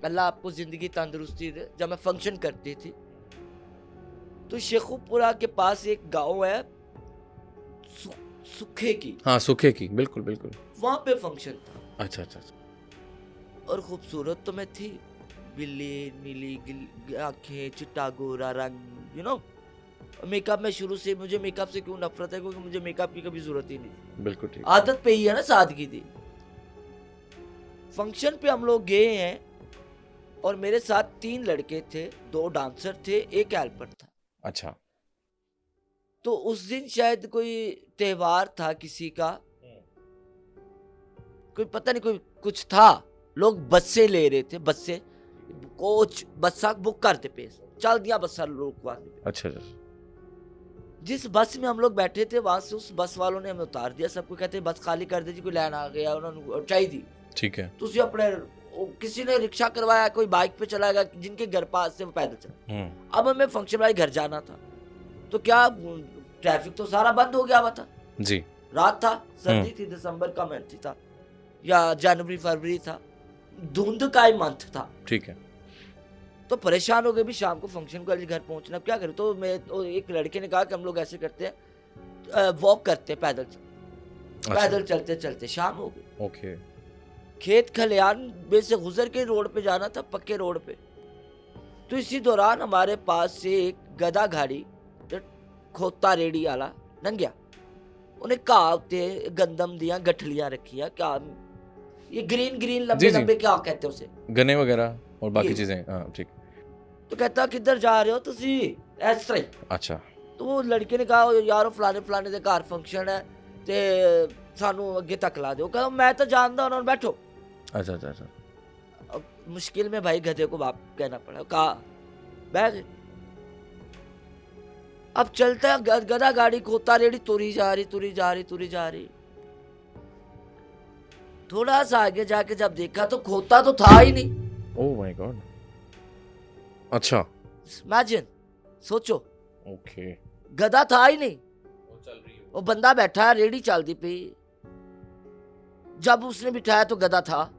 Speaker 2: अल्लाह आपको ज़िंदगी तंदुरुस्ती दे। जब मैं फंक्शन करती थी, तो शेखुपुरा के पास एक गांव है, सुखे की।
Speaker 1: हाँ, सुखे की, बिल्कुल बिल्कुल,
Speaker 2: वहाँ पे फंक्शन था।
Speaker 1: अच्छा,
Speaker 2: और खूबसूरत तो मैं थी, बिल्ली, नीली आंखें, चिट्टा गोरा रंग, मेकअप में शुरू से, मुझे मेकअप से क्यों नफरत है, क्योंकि मुझे मेकअप की कभी जरूरत ही नहीं,
Speaker 1: बिल्कुल ठीक,
Speaker 2: आदत पे ही है ना, सादगी थी। फंक्शन पे हम लोग गए हैं, और मेरे साथ 3 लड़के थे, 2 डांसर थे, एक हेल्पर था।
Speaker 1: अच्छा,
Speaker 2: तो उस दिन शायद कोई त्योहार था किसी का, कोई पता नहीं, कोई कुछ था, लोग बसें ले रहे थे, बसें, कोच बसा बुक करते पे चल दिया बसा लोग।
Speaker 1: अच्छा,
Speaker 2: जिस बस में हम लोग बैठे थे, वहां से उस बस वालों ने हमें उतार दिया, सबको कहते बस खाली कर दीजिए, कोई लाइन आ गया, उन्होंने चाहिए दी। ठीक है, तो अपने किसी ने रिक्शा करवाया, कोई बाइक पे चला गया, जिनके घर पास से वो पैदल चला। अब हमें फंक्शन वाले घर जाना था, तो क्या ट्रैफिक तो सारा बंद हो गया हुआ था जी, रात था, सर्दी थी, दिसंबर का महीना था या जनवरी फरवरी था, धुंध का ही मंथ था।
Speaker 1: ठीक है।
Speaker 2: तो परेशान हो गए भी, शाम को फंक्शन को घर पहुंचना, क्या करें। तो एक लड़के ने कहा कि हम लोग ऐसे करते हैं, वॉक करते हैं, पैदल चलते चलते शाम हो गई।
Speaker 1: ओके।
Speaker 2: खेत खलियान में से गुजर के रोड पे जाना था, पक्के रोड पे। तो इसी दौरान हमारे पास से एक गधा गाड़ी खोता रेडी आला लंघ गया। उन्हें कहावते गंदम दिया, गठलियां रखिया, क्या ये ग्रीन लंबे लंबे क्या कहते हैं उसे,
Speaker 1: गन्ने वगैरह और बाकी चीजें। हाँ ठीक।
Speaker 2: तो कहता किधर जा रहे हो तुसी, इस तरह।
Speaker 1: अच्छा।
Speaker 2: तो वो लड़के ने कहा यार फलाने दे घर फंक्शन है ते सानू अगे तक ला दो। कहा मैं तो जानता हूं, बैठो।
Speaker 1: अच्छा अच्छा अच्छा।
Speaker 2: अब मुश्किल में भाई गधे को बाप कहना पड़ा, कहा बैठ। अब चलता है गधा गाड़ी, खोता रेडी तुरी जा रही। थोड़ा सा आगे जाके जब देखा तो खोता तो था ही नहीं।
Speaker 1: Oh my God. अच्छा।
Speaker 2: इमेजिन, सोचो।
Speaker 1: ओके।
Speaker 2: गधा था ही नहीं,
Speaker 1: वो चल रही है,
Speaker 2: वो बंदा बैठा है, रेडी चलती पई। जब उसने बिठाया तो गधा था,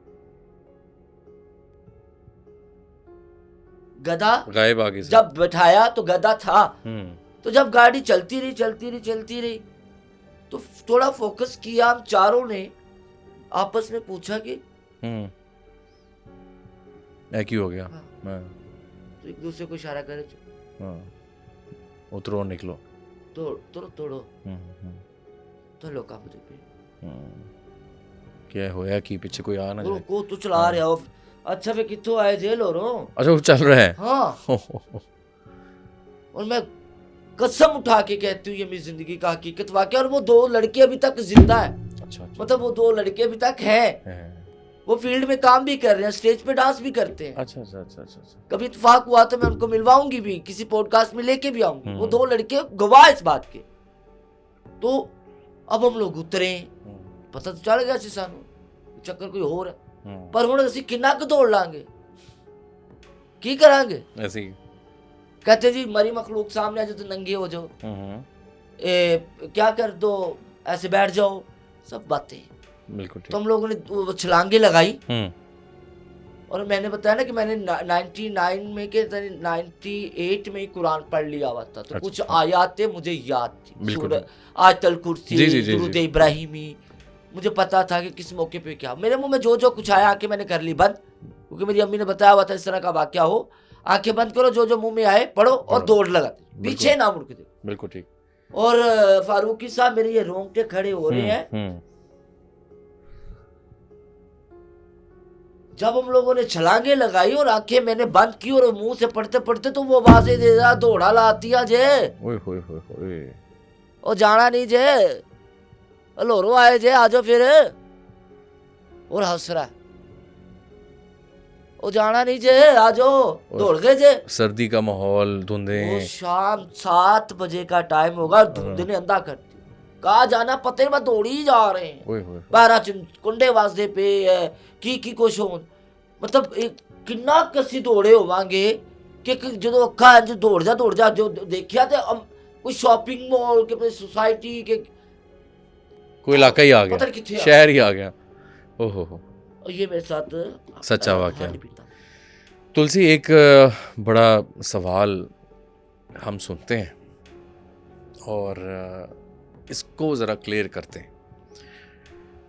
Speaker 2: गधा
Speaker 1: गायब आगे से।
Speaker 2: जब बैठाया तो गधा था। तो जब गाड़ी चलती रही तो थोड़ा फोकस किया हम चारों ने, आपस में पूछा कि
Speaker 1: क्यों हो गया।
Speaker 2: हाँ। तो एक दूसरे को इशारा करे,
Speaker 1: हाँ, उतरो निकलो,
Speaker 2: तोड़ो तो लोग काम दे पे
Speaker 1: क्या होया कि पीछे कोई आ ना जाए।
Speaker 2: को तो चला रहा हो। अच्छा वे कित्थों आए जेल हो रो। अच्छा
Speaker 1: वो चल रहा है।
Speaker 2: हाँ। और मैं कसम उठा के कहती हूँ ये मेरी जिंदगी का हकीकत वाकया। और वो दो लड़के अभी तक जिंदा है। अच्छा। मतलब वो दो लड़के अभी तक हैं। वो फील्ड में काम भी कर रहे हैं, स्टेज पे डांस भी करते हैं। अच्छा। कभी इत्तेफाक हुआ तो मैं उनको मिलवाऊंगी भी, किसी पॉडकास्ट में लेके भी आऊंगी। वो दो लड़के गवाह इस बात के। तो अब हम लोग उतरे, पता तो चल गया सानू चक्कर कोई हो रहा, पर हुण असीं किन्ना क दौड़ लांगे, की करांगे। ऐसे ही कहते जी मरी मखलूक सामने आ जाओ तो नंगे हो जाओ, क्या कर दो, ऐसे बैठ जाओ, सब बातें। बिल्कुल। तो हम लोगों ने छलांगे लगाई। और मैंने बताया ना कि मैंने 99 में के 98 में ही कुरान पढ़ लिया हुआ था। तो कुछ आयातें मुझे याद थी, सूरह आयतल कुर्सी, दुरूद इब्राहिमी। मुझे पता था कि किस मौके पे क्या। मेरे मुंह में जो कुछ आया आंखें मैंने कर ली बंद, क्योंकि मेरी अम्मी ने बताया हुआ था इस तरह का वाकया हो, आंखें बंद करो, जो मुंह में आए पढ़ो और दौड़ लगा, पीछे ना मुड़ के देखो। बिल्कुल ठीक। और फारूकी साहब मेरे ये रोंगटे खड़े हो रहे हैं। जब हम लोगों ने छलांगे लगाई और आंखें मैंने बंद की और मुंह से पढ़ते पढ़ते तो वो आवाजें दे रहा, दौड़ा लाती जे ओ जाना नहीं जे, लोरो आए जे, आजो फिर। और हंस रहा, ओ जाना नहीं जे, आजो, दौड़ गए जे। सर्दी का माहौल, धुंधे, शाम 7 बजे का टाइम होगा, धुंध ने अंधा कर दिया। कहा जाना पते में दौड़ी ही जा रहे हैं, 12 कुंडे वाजदे पे की कुछ हो। मतलब एक किन्ना कसी दौड़े होवांगे कि जो अखा जो दौड़ जा जो देखिया ते कोई शॉपिंग मॉल के, सोसाइटी के, कोई इलाका ही आ गया, शहर ही आ गया। ओहो, ये मेरे साथ सच्चा वाकया। तुलसी, एक बड़ा सवाल हम सुनते हैं और इसको ज़रा क्लियर करते हैं।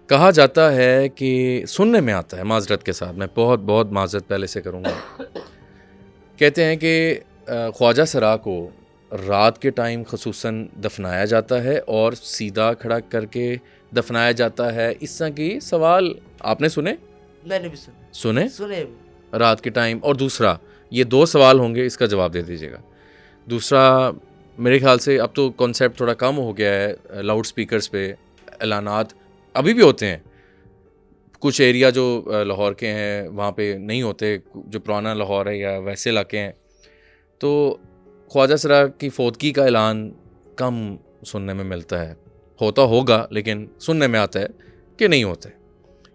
Speaker 2: कहा जाता है कि सुनने में आता है, माजरत के साथ, मैं बहुत माजरत पहले से करूँगा, कहते हैं कि ख्वाजा सरा को रात के टाइम ख़ुसूसन दफनाया जाता है और सीधा खड़ा करके दफनाया जाता है। इस तरह की सवाल आपने सुने? मैंने भी सुने रात के टाइम। और दूसरा, ये 2 सवाल होंगे, इसका जवाब दे दीजिएगा। दूसरा, मेरे ख्याल से अब तो कॉन्सेप्ट थोड़ा कम हो गया है, लाउड स्पीकर्स पे ऐलानात अभी भी होते हैं। कुछ एरिया जो लाहौर के हैं वहाँ पे नहीं होते, जो पुराना लाहौर है या वैसे इलाके हैं, तो ख्वाजा सरा की फौतगी का ऐलान कम सुनने में मिलता है। होता होगा लेकिन सुनने में आता है कि नहीं होता है।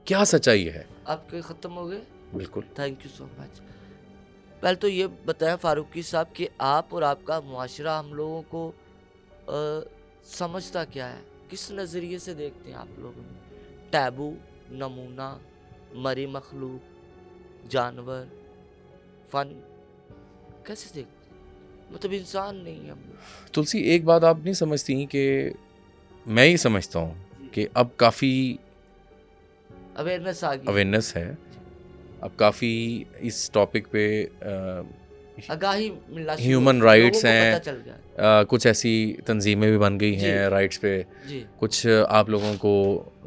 Speaker 2: क्या सच्चाई है? आपके ख़त्म हो गए? बिल्कुल, थैंक यू सो मच। पहले तो ये बताया फारूकी साहब कि आप और आपका मुआशरा हम लोगों को समझता क्या है, किस नज़रिए से देखते हैं आप लोग? टैबू, नमूना, मरी मखलूक, जानवर, फन, कैसे देख, मतलब इंसान नहीं है हम लोग।
Speaker 1: तुलसी, एक बात आप नहीं समझती कि मैं ही समझता हूँ कि अब काफ़ी अवेयरनेस है, अब काफ़ी इस टॉपिक पे
Speaker 2: आगाही मिलना शुरू,
Speaker 1: ह्यूमन
Speaker 2: लोगों
Speaker 1: राइट्स
Speaker 2: को
Speaker 1: हैं,
Speaker 2: पता चल गया।
Speaker 1: कुछ ऐसी तंजीमें भी बन गई हैं राइट्स पे, कुछ आप लोगों को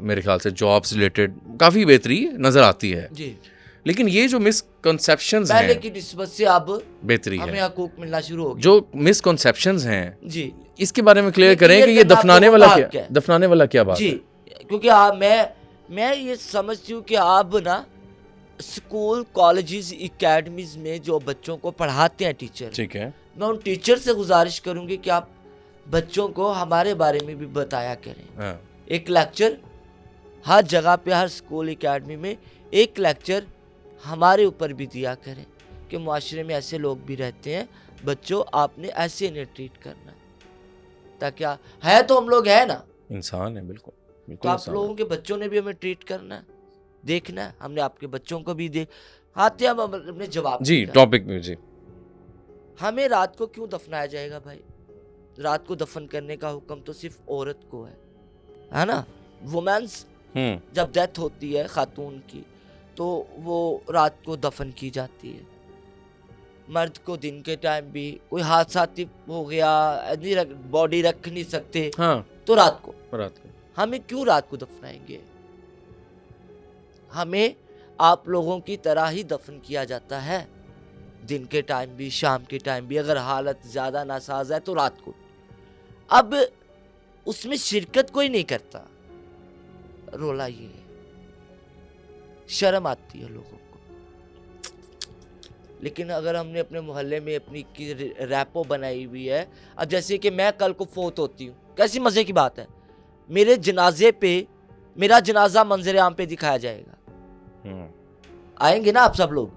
Speaker 1: मेरे ख्याल से जॉब्स रिलेटेड काफ़ी बेहतरी नज़र आती है
Speaker 2: जी।
Speaker 1: लेकिन ये जो मिसकंसेप्शंस
Speaker 2: पहले
Speaker 1: हैं
Speaker 2: की निस्बत से अब
Speaker 1: बेहतरी
Speaker 2: हमें
Speaker 1: है,
Speaker 2: हकूक मिलना शुरू हो गया।
Speaker 1: जो मिसकंसेप्शंस हैं
Speaker 2: जी,
Speaker 1: इसके बारे में क्लियर
Speaker 2: ये
Speaker 1: करें कि ये
Speaker 2: करना आप
Speaker 1: दफनाने
Speaker 2: लोगों
Speaker 1: वाला
Speaker 2: का
Speaker 1: क्या,
Speaker 2: हक है।
Speaker 1: दफनाने वाला क्या बात
Speaker 2: जी,
Speaker 1: है?
Speaker 2: क्योंकि मैं ये समझती हूँ कि आप ना स्कूल, कॉलेजेस, एकेडमीज में जो बच्चों को पढ़ाते हैं टीचर,
Speaker 1: ठीक है,
Speaker 2: मैं उन टीचर से गुजारिश करूंगी कि आप बच्चों को हमारे बारे में भी बताया करें।
Speaker 1: हाँ,
Speaker 2: एक लेक्चर हर जगह पे, हर स्कूल, एकेडमी में एक लेक्चर हमारे ऊपर भी दिया करें कि मुआशरे में ऐसे लोग भी रहते हैं, बच्चों आपने ऐसे इन्हें ट्रीट करना है, ताकि है तो हम लोग है ना,
Speaker 1: इंसान है, बिल्कुल
Speaker 2: तो
Speaker 1: बिल्कुल
Speaker 2: आप
Speaker 1: इंसान
Speaker 2: लोगों के बच्चों ने भी हमें ट्रीट करना है, देखना है। हमने आपके बच्चों को भी आते हम अपने जवाब
Speaker 1: जी। टॉपिक में जी,
Speaker 2: हमें रात को क्यों दफनाया जाएगा भाई? रात को दफन करने का हुक्म तो सिर्फ औरत को है ना? वुमेन्स जब डेथ होती है खातून की तो वो रात को दफन की जाती है। मर्द को दिन के टाइम भी कोई हादसा हो गया, बॉडी रख नहीं सकते,
Speaker 1: हाँ,
Speaker 2: तो रात को हमें क्यों रात को दफनाएंगे? हमें आप लोगों की तरह ही दफन किया जाता है, दिन के टाइम भी, शाम के टाइम भी, अगर हालत ज्यादा नासाज है तो रात को। अब उसमें शिरकत कोई नहीं करता, रोला ये है, शर्म आती है लोगों को। लेकिन अगर हमने अपने मोहल्ले में अपनी रैपो बनाई हुई है, अब जैसे कि मैं कल को फोत होती हूँ, कैसी मजे की बात है, मेरे जनाजे पे मेरा जनाजा मंजर आम पे दिखाया जाएगा, आएंगे ना आप सब लोग?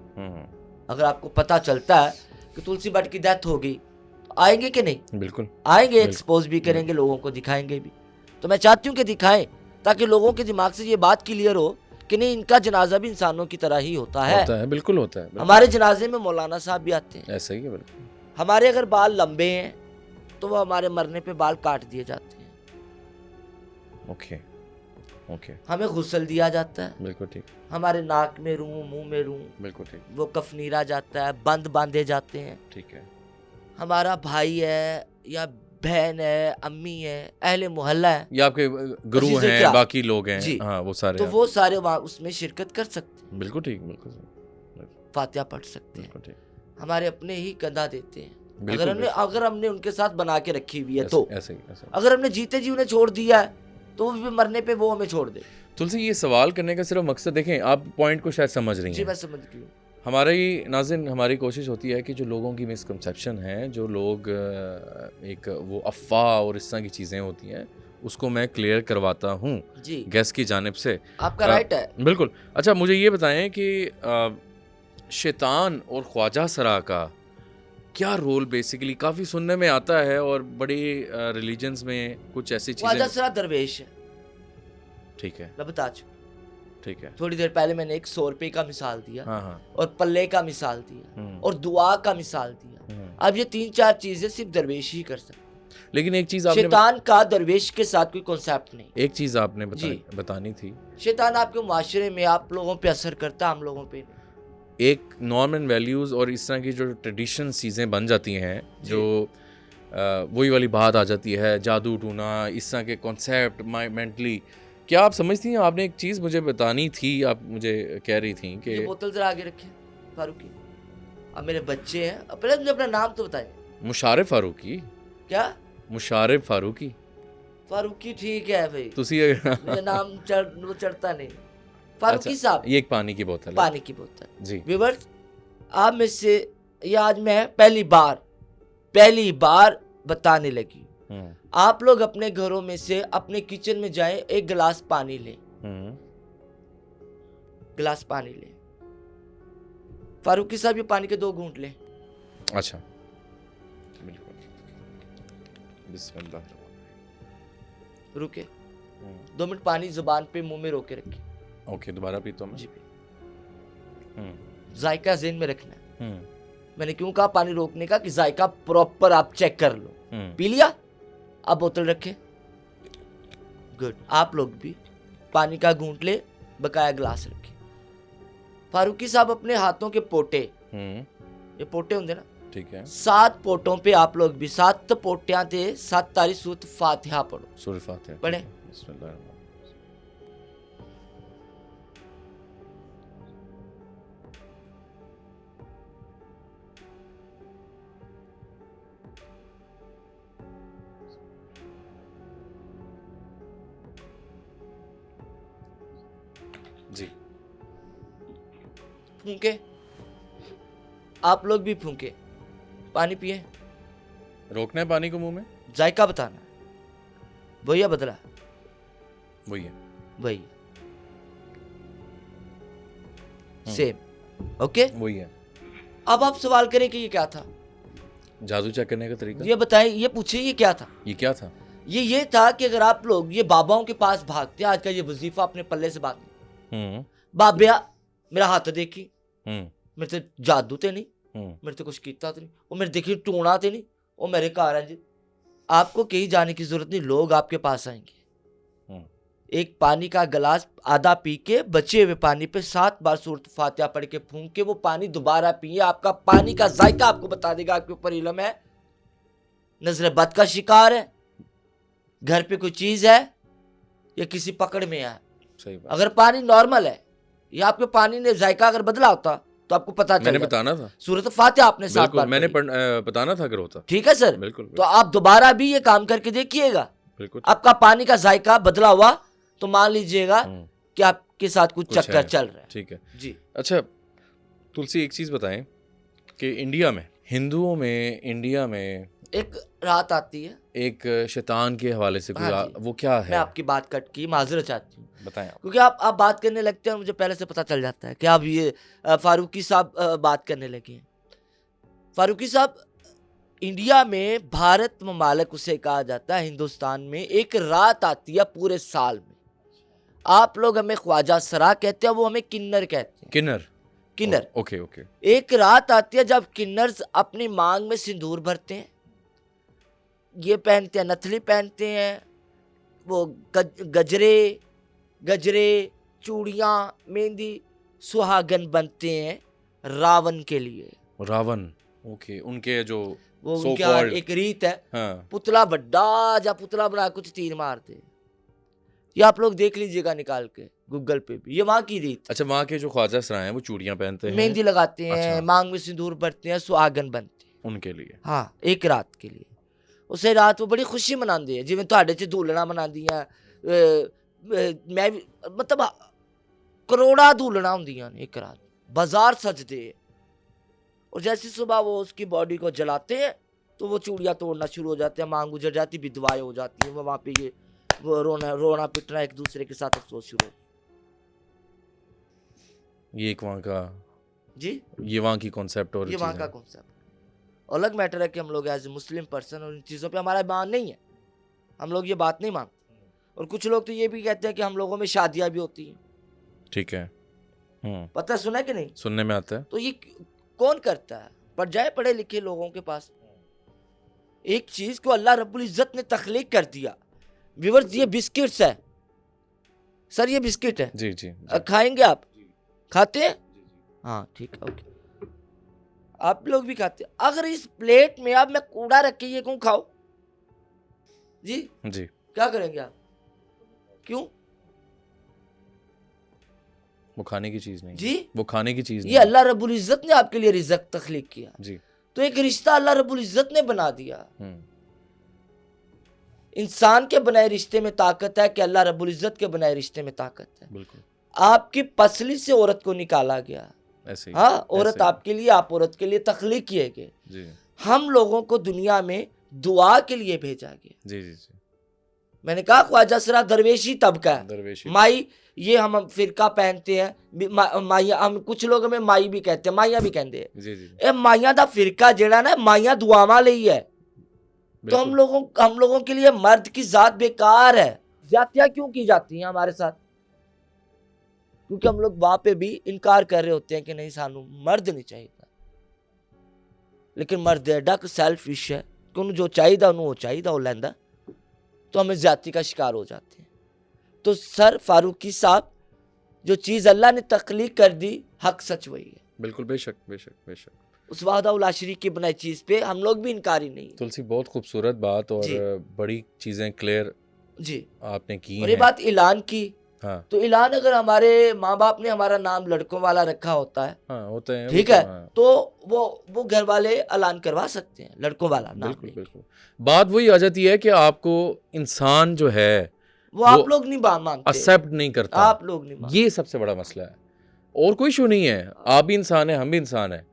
Speaker 2: अगर आपको पता चलता है कि तुलसी भट्ट की डेथ हो गई, तो आएंगे कि नहीं?
Speaker 1: बिल्कुल
Speaker 2: आएंगे, एक्सपोज भी करेंगे, लोगों को दिखाएंगे भी। तो मैं चाहती हूँ कि दिखाएं, ताकि लोगों के दिमाग से ये बात क्लियर हो कि नहीं, इनका जनाजा भी इंसानों की तरह ही होता है,
Speaker 1: बिल्कुल होता है।
Speaker 2: हमारे जनाजे में मौलाना साहब भी आते हैं,
Speaker 1: ऐसा ही है, बिल्कुल।
Speaker 2: हमारे अगर बाल लंबे हैं तो वो हमारे मरने पे बाल काट दिए जाते हैं,
Speaker 1: ओके,
Speaker 2: हमें गुस्ल दिया जाता है,
Speaker 1: बिल्कुल ठीक,
Speaker 2: हमारे नाक में रूं, मुंह में रूं,
Speaker 1: बिल्कुल ठीक,
Speaker 2: वो कफनीरा जाता है, बंद बांधे जाते हैं,
Speaker 1: ठीक है।
Speaker 2: हमारा भाई है या बहन है, अम्मी है, अहले मोहल्ला है,
Speaker 1: या आपके गुरु हैं, बाकी लोग हैं
Speaker 2: जी,
Speaker 1: हाँ, वो सारे,
Speaker 2: तो वो सारे उसमें शिरकत कर सकते हैं,
Speaker 1: बिल्कुल ठीक, बिल्कुल
Speaker 2: फातिहा पढ़ सकते हैं,
Speaker 1: ठीक।
Speaker 2: हमारे अपने ही कंधा देते हैं,
Speaker 1: बिल्कुल,
Speaker 2: अगर हमने उनके साथ बना के रखी हुई है तो।
Speaker 1: ऐसे।
Speaker 2: अगर हमने जीते जी उन्हें छोड़ दिया है तो वो भी मरने पे वो हमें छोड़ दे।
Speaker 1: तुलसी, ये सवाल करने का सिर्फ मकसद, देखें आप पॉइंट को शायद समझ रही हैं।
Speaker 2: जी, मैं समझ गई हूँ।
Speaker 1: हमारी नाज़रीन, हमारी कोशिश होती है कि जो लोगों की मिसकंसेप्शन है, जो लोग एक वो अफ़वाह और इस तरह की चीज़ें होती हैं, उसको मैं क्लियर करवाता हूँ गेस्ट की जानिब से।
Speaker 2: आपका राइट है,
Speaker 1: बिल्कुल। अच्छा, मुझे ये बताएं कि शैतान और ख्वाजा सरा का क्या रोल बेसिकली काफ़ी सुनने में आता है, और बड़ी रिलीजन्स में कुछ ऐसी चीज़ें।
Speaker 2: ख्वाजा सरा दरवेश है, ठीक है, मैं बता चुका, ठीक है। थोड़ी देर पहले मैंने एक 100 रुपए का मिसाल दिया, और पल्ले का मिसाल दिया, और दुआ का मिसाल दिया। अब ये 3-4 चीजें सिर्फ दरवेश ही कर सकते।
Speaker 1: लेकिन एक चीज आपने,
Speaker 2: शैतान का दरवेश के साथ कोई कॉन्सेप्ट नहीं।
Speaker 1: एक चीज आपने बतानी थी,
Speaker 2: शैतान आपके माशरे में आप लोगों पे असर करता, हम लोगों पे नहीं। एक
Speaker 1: नॉर्म एंड वैल्यूज और इस तरह की जो ट्रेडिशन चीजें बन जाती हैं, जो वही वाली बात आ जाती है, जादू टूना, इस तरह के कॉन्सेप्ट मेंटली। क्या आप समझती हैं, आपने एक चीज़ मुझे बतानी थी, आप मुझे कह रही थी कि
Speaker 2: ये बोतल जरा आगे रखें फारूकी, अब मेरे बच्चे हैं, पहले मुझे अपना नाम तो बताएं।
Speaker 1: मुशारिफ फारूकी।
Speaker 2: क्या?
Speaker 1: मुशारिफ फारूकी।
Speaker 2: फारूकी ठीक है भाई,
Speaker 1: मुझे
Speaker 2: नाम चढ़ता नहीं। फारूकी साहब,
Speaker 1: ये एक पानी की बोतल है।
Speaker 2: पानी की बोतल
Speaker 1: जी।
Speaker 2: व्यूअर्स, आप में से ये आज मैं पहली बार बताने लगी, आप लोग अपने घरों में से अपने किचन में जाएं, एक गिलास पानी लें, गिलास पानी लें। फारूकी साहब, ये पानी के 2 घूंट लें।
Speaker 1: अच्छा, बिल्कुल, बिस्मिल्लाह।
Speaker 2: रुके 2 मिनट, पानी जुबान पे मुंह में रोके रखिए।
Speaker 1: ओके, दोबारा पीता हूं मैं।
Speaker 2: जी, जायका ज़हन में रखना है। मैंने क्यों कहा पानी रोकने का, कि जायका प्रॉपर आप चेक कर लो। पी लिया, अब बोतल रखे, गुड। आप लोग भी पानी का घूंट ले, बकाया गिलास रखे। फारूकी साहब अपने हाथों के पोटे, ये पोटे होंगे ना,
Speaker 1: ठीक है,
Speaker 2: 7 पोटों पे आप लोग भी 7 पोटियां थे, 7 तारी सूरत फातिहा पढ़ो।
Speaker 1: सूरत फातिहा
Speaker 2: पढ़े।
Speaker 1: बिस्मिल्लाह। जी,
Speaker 2: फूंके, आप लोग भी फूंके, पानी पिए।
Speaker 1: रोकना है पानी को मुंह में,
Speaker 2: जायका बताना है, वही है बदला,
Speaker 1: वही है,
Speaker 2: वही सेम, ओके
Speaker 1: वही है।
Speaker 2: अब आप सवाल करें कि ये क्या था,
Speaker 1: जादू चेक करने का तरीका,
Speaker 2: ये बताएं, ये पूछिए ये क्या था।
Speaker 1: ये क्या था?
Speaker 2: ये था कि अगर आप लोग ये बाबाओं के पास भागते, आज का ये वजीफा अपने पल्ले से बात, बाबिया मेरा हाथ देखी, मेरे ते जादू ते नहीं, मेरे ते कुछ कीता तो नहीं, वो मेरे देखी टूणा ते नहीं, वो मेरे घर है जी। आपको कहीं जाने की जरूरत नहीं, लोग आपके पास आएंगे। एक पानी का गिलास आधा पी के बचे हुए पानी पे 7 बार सूरत फातिहा पढ़ के फूंक के वो पानी दोबारा पिए, आपका पानी का जायका आपको बता देगा आपके ऊपर इल्म है, नजर बद का शिकार है, घर पे कोई चीज है या किसी पकड़ में है।
Speaker 1: सही बात।
Speaker 2: अगर पानी नॉर्मल है या आपके पानी ने जायका अगर बदला होता तो आपको पता चल,
Speaker 1: मैंने बताना था,
Speaker 2: सूरत फातिहा आपने 7 बार
Speaker 1: मैंने बताना था अगर होता।
Speaker 2: ठीक है सर,
Speaker 1: बिल्कुल।
Speaker 2: तो आप दोबारा भी ये काम करके देखिएगा,
Speaker 1: बिल्कुल।
Speaker 2: आपका पानी का जायका बदला हुआ तो मान लीजिएगा कि आपके साथ कुछ चक्कर चल रहा है।
Speaker 1: ठीक है
Speaker 2: जी।
Speaker 1: अच्छा तुलसी, एक चीज बताएं कि इंडिया में, हिंदुओं में, इंडिया में
Speaker 2: एक रात आती है,
Speaker 1: एक शैतान के हवाले से कोई
Speaker 2: हाँ
Speaker 1: वो क्या है?
Speaker 2: मैं आपकी बात कट की माजरत चाहती हूँ,
Speaker 1: बताएं आप।
Speaker 2: क्योंकि आप बात करने लगते हैं, मुझे पहले से पता चल जाता है कि आप ये फारूकी साहब बात करने लगे हैं। फारूकी साहब, इंडिया में, भारत ममालिक उसे कहा जाता है, हिंदुस्तान में एक रात आती है पूरे साल में, आप लोग हमें ख्वाजा सरा कहते हैं, वो हमें किन्नर कहते हैं। किन्नर।
Speaker 1: Okay okay.
Speaker 2: एक रात आती है जब किन्नर अपनी मांग में सिंदूर भरते हैं, ये पहनते हैं, नथली पहनते हैं, वो गजरे चूड़ियाँ, मेहंदी, सुहागन बनते हैं रावण के लिए।
Speaker 1: रावण, ओके, उनके जो
Speaker 2: वो उनका एक रीत है,
Speaker 1: हाँ।
Speaker 2: पुतला बड्डा या पुतला बना कुछ तीर मारते हैं, ये आप लोग देख लीजिएगा निकाल के गूगल पे भी, ये वहाँ की रीत।
Speaker 1: अच्छा, वहाँ के जो ख्वाजा सराय हैं वो चूड़ियाँ पहनते हैं,
Speaker 2: मेहंदी लगाते हैं,
Speaker 1: अच्छा।
Speaker 2: मांग में सिंदूर भरते हैं, सुहागन बनते हैं
Speaker 1: उनके लिए,
Speaker 2: हाँ, एक रात के लिए। उसे रात वो बड़ी खुशी मनाते हैं, जिवें तुहाडे च धूलना मनादियां, मैं भी मतलब करोड़ा धूलना होंदियां ने एक रात, बाजार सजदे, और जैसी सुबह वो उसकी बॉडी को जलाते हैं तो वो चूड़ियाँ तोड़ना शुरू हो जाते हैं, मांग गुजर जाती, विधवाएं हो जाती हैं, वो वहाँ पे ये वो रोना पिटना एक दूसरे के साथ अफसोस शुरू हो।
Speaker 1: ये एक वहाँ का
Speaker 2: जी,
Speaker 1: ये वहाँ की कॉन्सेप्ट, और
Speaker 2: ये वहाँ का कॉन्सेप्ट। अलग मैटर है कि हम लोग एज ए मुस्लिम पर्सन और इन चीज़ों पे हमारा ईमान नहीं है, हम लोग ये बात नहीं मानते, और कुछ लोग तो ये भी कहते हैं कि हम लोगों में शादियाँ भी होती हैं।
Speaker 1: ठीक है,
Speaker 2: पता सुना है कि नहीं?
Speaker 1: सुनने में आता है।
Speaker 2: तो ये कौन करता है? पर जाए पढ़े लिखे लोगों के पास। एक चीज को अल्लाह रब्बुल इज्जत ने तख्लीक कर दिया। व्यूअर्स, ये बिस्किट्स है सर, ये बिस्किट है
Speaker 1: जी जी,
Speaker 2: खाएंगे आप? खाते हैं? हाँ ठीक है, ओके, आप लोग भी खाते हैं। अगर इस प्लेट में अब मैं कूड़ा रख के ये कहूँ खाओ जी
Speaker 1: जी,
Speaker 2: क्या करेंगे आप? क्यों?
Speaker 1: वो खाने की चीज नहीं
Speaker 2: जी,
Speaker 1: वो खाने की चीज नहीं,
Speaker 2: ये अल्लाह रब्बुल इज्जत ने आपके लिए रिज़्क़ तख्लीक किया
Speaker 1: जी।
Speaker 2: तो एक रिश्ता अल्लाह रब्बुल इज्जत ने बना दिया। इंसान के बनाए रिश्ते में ताकत है कि अल्लाह रब्बुल इज्जत के बनाए रिश्ते में ताकत है।
Speaker 1: बिल्कुल।
Speaker 2: आपकी पसली से औरत को निकाला गया,
Speaker 1: ऐसे ही,
Speaker 2: हाँ, औरत
Speaker 1: ऐसे
Speaker 2: आपके लिए, आप औरत के लिए तख्लीक किए गए।
Speaker 1: जी
Speaker 2: हम लोगों को दुनिया में दुआ के लिए भेजा गया।
Speaker 1: जी जी जी।
Speaker 2: मैंने कहा ख्वाजा सरा दरवेशी तबका है,
Speaker 1: दरवेशी,
Speaker 2: माई, ये हम फिरका पहनते हैं, माइया, हम कुछ लोग हमें माई भी कहते हैं, माइया भी कहते हैं।
Speaker 1: जी जी,
Speaker 2: ए माइया दा फिरका जेड़ा ना, माइया दुआवां लई है। तो हम लोगों के लिए मर्द की जात बेकार है। ज्यादतियां क्यों की जाती हैं हमारे साथ? क्योंकि हम लोग वहां पे भी इनकार कर रहे होते हैं कि नहीं सानू मर्द नहीं चाहिए, लेकिन मर्द एडा सेल्फिश है कि उन्हें जो चाहिए उन्होंने वो चाहिए वो लैंदा, तो हमें ज्यादती का शिकार हो जाते हैं। तो सर फारूकी साहब, जो चीज़ अल्लाह ने तख्लीक कर दी, हक सच वही है।
Speaker 1: बिल्कुल, बेशक बेशक बेशक।
Speaker 2: उस वाहदा शरीक की बनाई चीज़ पे हम लोग भी इनकारी नहीं।
Speaker 1: तुलसी, बहुत खूबसूरत बात और बड़ी चीज़ें क्लियर
Speaker 2: जी
Speaker 1: आपने की
Speaker 2: और ये बात ऐलान की। हाँ। तो ऐलान अगर हमारे माँ बाप ने हमारा नाम लड़कों वाला रखा होता है,
Speaker 1: हाँ, होते हैं,
Speaker 2: ठीक है, तो वो घर वाले ऐलान करवा सकते हैं लड़कों वाला नाम।
Speaker 1: बिल्कुल बिल्कुल। बात वही आ जाती है कि आपको इंसान जो है
Speaker 2: वो आप लोग नहीं मानते,
Speaker 1: एक्सेप्ट नहीं करता,
Speaker 2: आप लोग नहीं मानते।
Speaker 1: ये सबसे बड़ा मसला है, और कोई इशू नहीं है। आप भी इंसान है, हम भी इंसान है,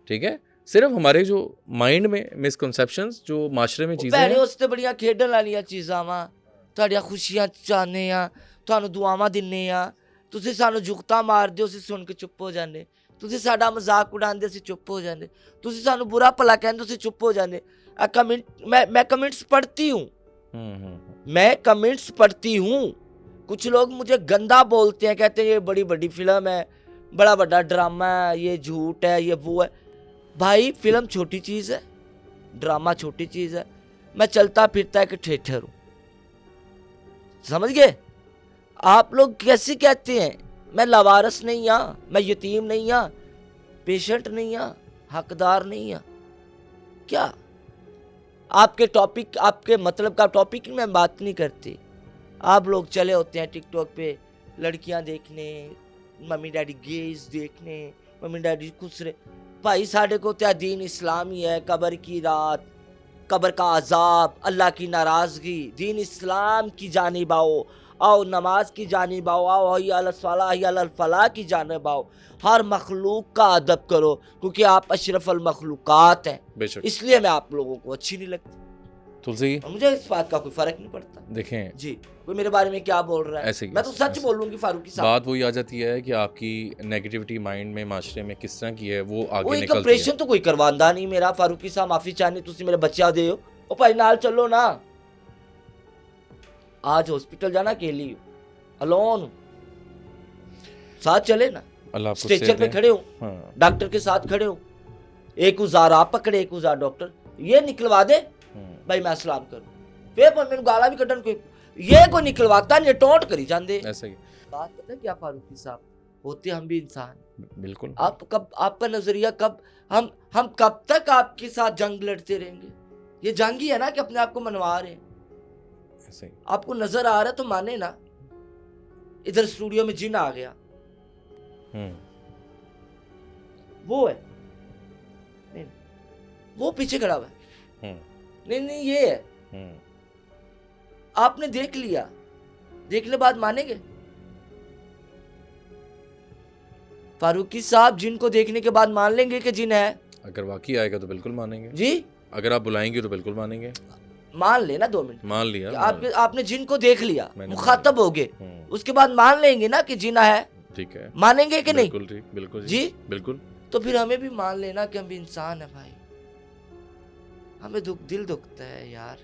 Speaker 1: ठीक है। सिर्फ हमारे जो माइंड में मिसकंसेप्शंस जो माशरे में चीजें हैं,
Speaker 2: उससे बढ़िया खेडन वाली चीज़ां वा, ਤੁਹਾਡੀਆਂ ਖੁਸ਼ੀਆਂ ਚਾਹਨੇ ਆ, ਤੁਹਾਨੂੰ ਦੁਆਵਾਂ ਦਿੰਨੇ ਆ, ਤੁਸੀਂ ਸਾਨੂੰ ਜੁਗਤਾ ਮਾਰਦੇ ਹੋ, ਅਸੀਂ ਸੁਣ ਕੇ ਚੁੱਪ ਹੋ ਜਾਂਦੇ, ਤੁਸੀਂ ਸਾਡਾ ਮਜ਼ਾਕ ਉਡਾਉਂਦੇ, ਅਸੀਂ ਚੁੱਪ ਹੋ ਜਾਂਦੇ, ਤੁਸੀਂ ਸਾਨੂੰ ਬੁਰਾ ਭਲਾ ਕਹਿੰਦੇ, ਅਸੀਂ ਚੁੱਪ ਹੋ ਜਾਂਦੇ। मैं कमेंट्स पढ़ती हूँ, मैं कमेंट्स पढ़ती हूँ। कुछ लोग मुझे गंदा बोलते हैं, कहते हैं ये बड़ी बड़ी फिल्म है, बड़ा बड़ा ड्रामा है, ये झूठ है, ये वो है। भाई फिल्म छोटी चीज़ है, ड्रामा छोटी चीज़ है, मैं चलता फिरता एक थिएटर हूँ, समझ गए? आप लोग कैसे कहते हैं मैं लावारस नहीं हाँ, मैं यतीम नहीं हाँ, पेशेंट नहीं हाँ, हकदार नहीं हाँ? क्या आपके टॉपिक, आपके मतलब का टॉपिक में मैं बात नहीं करती। आप लोग चले होते हैं टिकटॉक पे लड़कियां देखने, मम्मी डैडी गेज देखने, मम्मी डैडी खुश रहे। भाई साढ़े को क्या दीन इस्लाम ही है, कब्र की रात, कब्र का अजाब, अल्लाह की नाराज़गी, दीन इस्लाम की जानिब आओ नमाज की जानिब आओ हय्या अलल सलाह हय्या अलल फलाह की जानिब आओ। हर मखलूक का अदब करो, क्योंकि आप अशरफुल मखलूकात हैं, इसलिए मैं आप लोगों को अच्छी नहीं लगती।
Speaker 1: तुलसी,
Speaker 2: मुझे इस बात का कोई फर्क नहीं पड़ता।
Speaker 1: देखें
Speaker 2: जी, कोई मेरे बारे में क्या बोल रहा है,
Speaker 1: ऐसे
Speaker 2: मैं तो सच बोलूंगी फारूकी साहब।
Speaker 1: बात वही आ जाती है कि आपकी नेगेटिविटी माइंड में माशरे में किस तरह की है, वो आगे निकलती है।
Speaker 2: ऑपरेशन तो कोई करवांदा नहीं मेरा। फारूकी साहब माफी चाहनी, तुसी मेरे बच्चा दे हो, ओ भाई नाल चलो ना। आज हॉस्पिटल जाना अकेली अलोन, साथ चले ना, स्ट्रेचर पे खड़े हो, हाँ। डॉक्टर के साथ खड़े हो, एक उजार आप पकड़े, एक उजार डॉक्टर, ये निकलवा दे भाई मैं सलाम करूं, फिर पर मैंने गाला भी कटन कोई ये कोई निकलवाता नहीं, टोंट करी जांदे ऐसे ही। बात पता है क्या फारूकी साहब, होते हम भी इंसान, बिल्कुल। आप कब, आपका नजरिया कब, हम कब तक आपके साथ जंग लड़ते रहेंगे? ये जंग ही है ना कि अपने आप को मनवा रहे हैं। आपको नजर आ रहा है तो माने ना। इधर स्टूडियो में जिन आ गया, वो है नहीं, वो पीछे खड़ा हुआ है, नहीं ये है। आपने देख लिया, देखने बाद मानेंगे? फारूकी साहब जिनको देखने के बाद मान लेंगे कि जिन है?
Speaker 1: अगर वाकई आएगा तो बिल्कुल मानेंगे
Speaker 2: जी,
Speaker 1: अगर आप बुलाएंगे तो बिल्कुल मानेंगे।
Speaker 2: मान लेना 2 मिनट,
Speaker 1: मान लिया,
Speaker 2: आपने जिनको देख लिया, मुखातब हो गए, उसके बाद मान लेंगे ना कि जिना है, ठीक है, मानेंगे कि नहीं?
Speaker 1: बिल्कुल, बिल्कुल
Speaker 2: जी,
Speaker 1: बिल्कुल।
Speaker 2: तो फिर हमें भी मान लेना कि हम भी इंसान है भाई। हमें दिल दुखता है यार,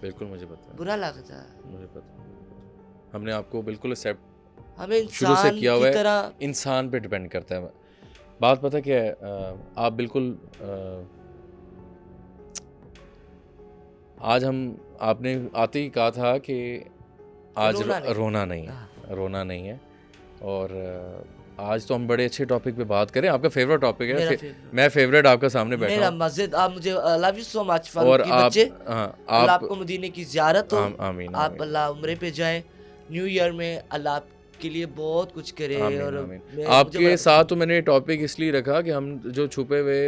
Speaker 1: बिल्कुल मुझे पता है,
Speaker 2: बुरा लगता है,
Speaker 1: मुझे पता। हमने आपको बिल्कुल एक्सेप्ट
Speaker 2: हमें
Speaker 1: शुरू से किया हुआ है, इंसान पे डिपेंड करता है। बात पता क्या है, आप बिल्कुल आज आपने आते ही कहा था कि आज रोना नहीं है, और आज तो हम बड़े अच्छे टॉपिक पे बात करें। आपका फेवरेट टॉपिक है, मैं फेवरेट आपका सामने बैठा
Speaker 2: मेरा मस्जिद। आप मुझे love you so much Farooqui बच्चे, अल्लाह आपको मदीने की ज़ियारत हो,
Speaker 1: आमीन,
Speaker 2: आप अल्लाह उम्रे पे जाए, न्यू ईयर में अल्लाह के लिए बहुत कुछ करे। और
Speaker 1: आपके साथ तो मैंने टॉपिक इसलिए रखा कि हम जो छुपे हुए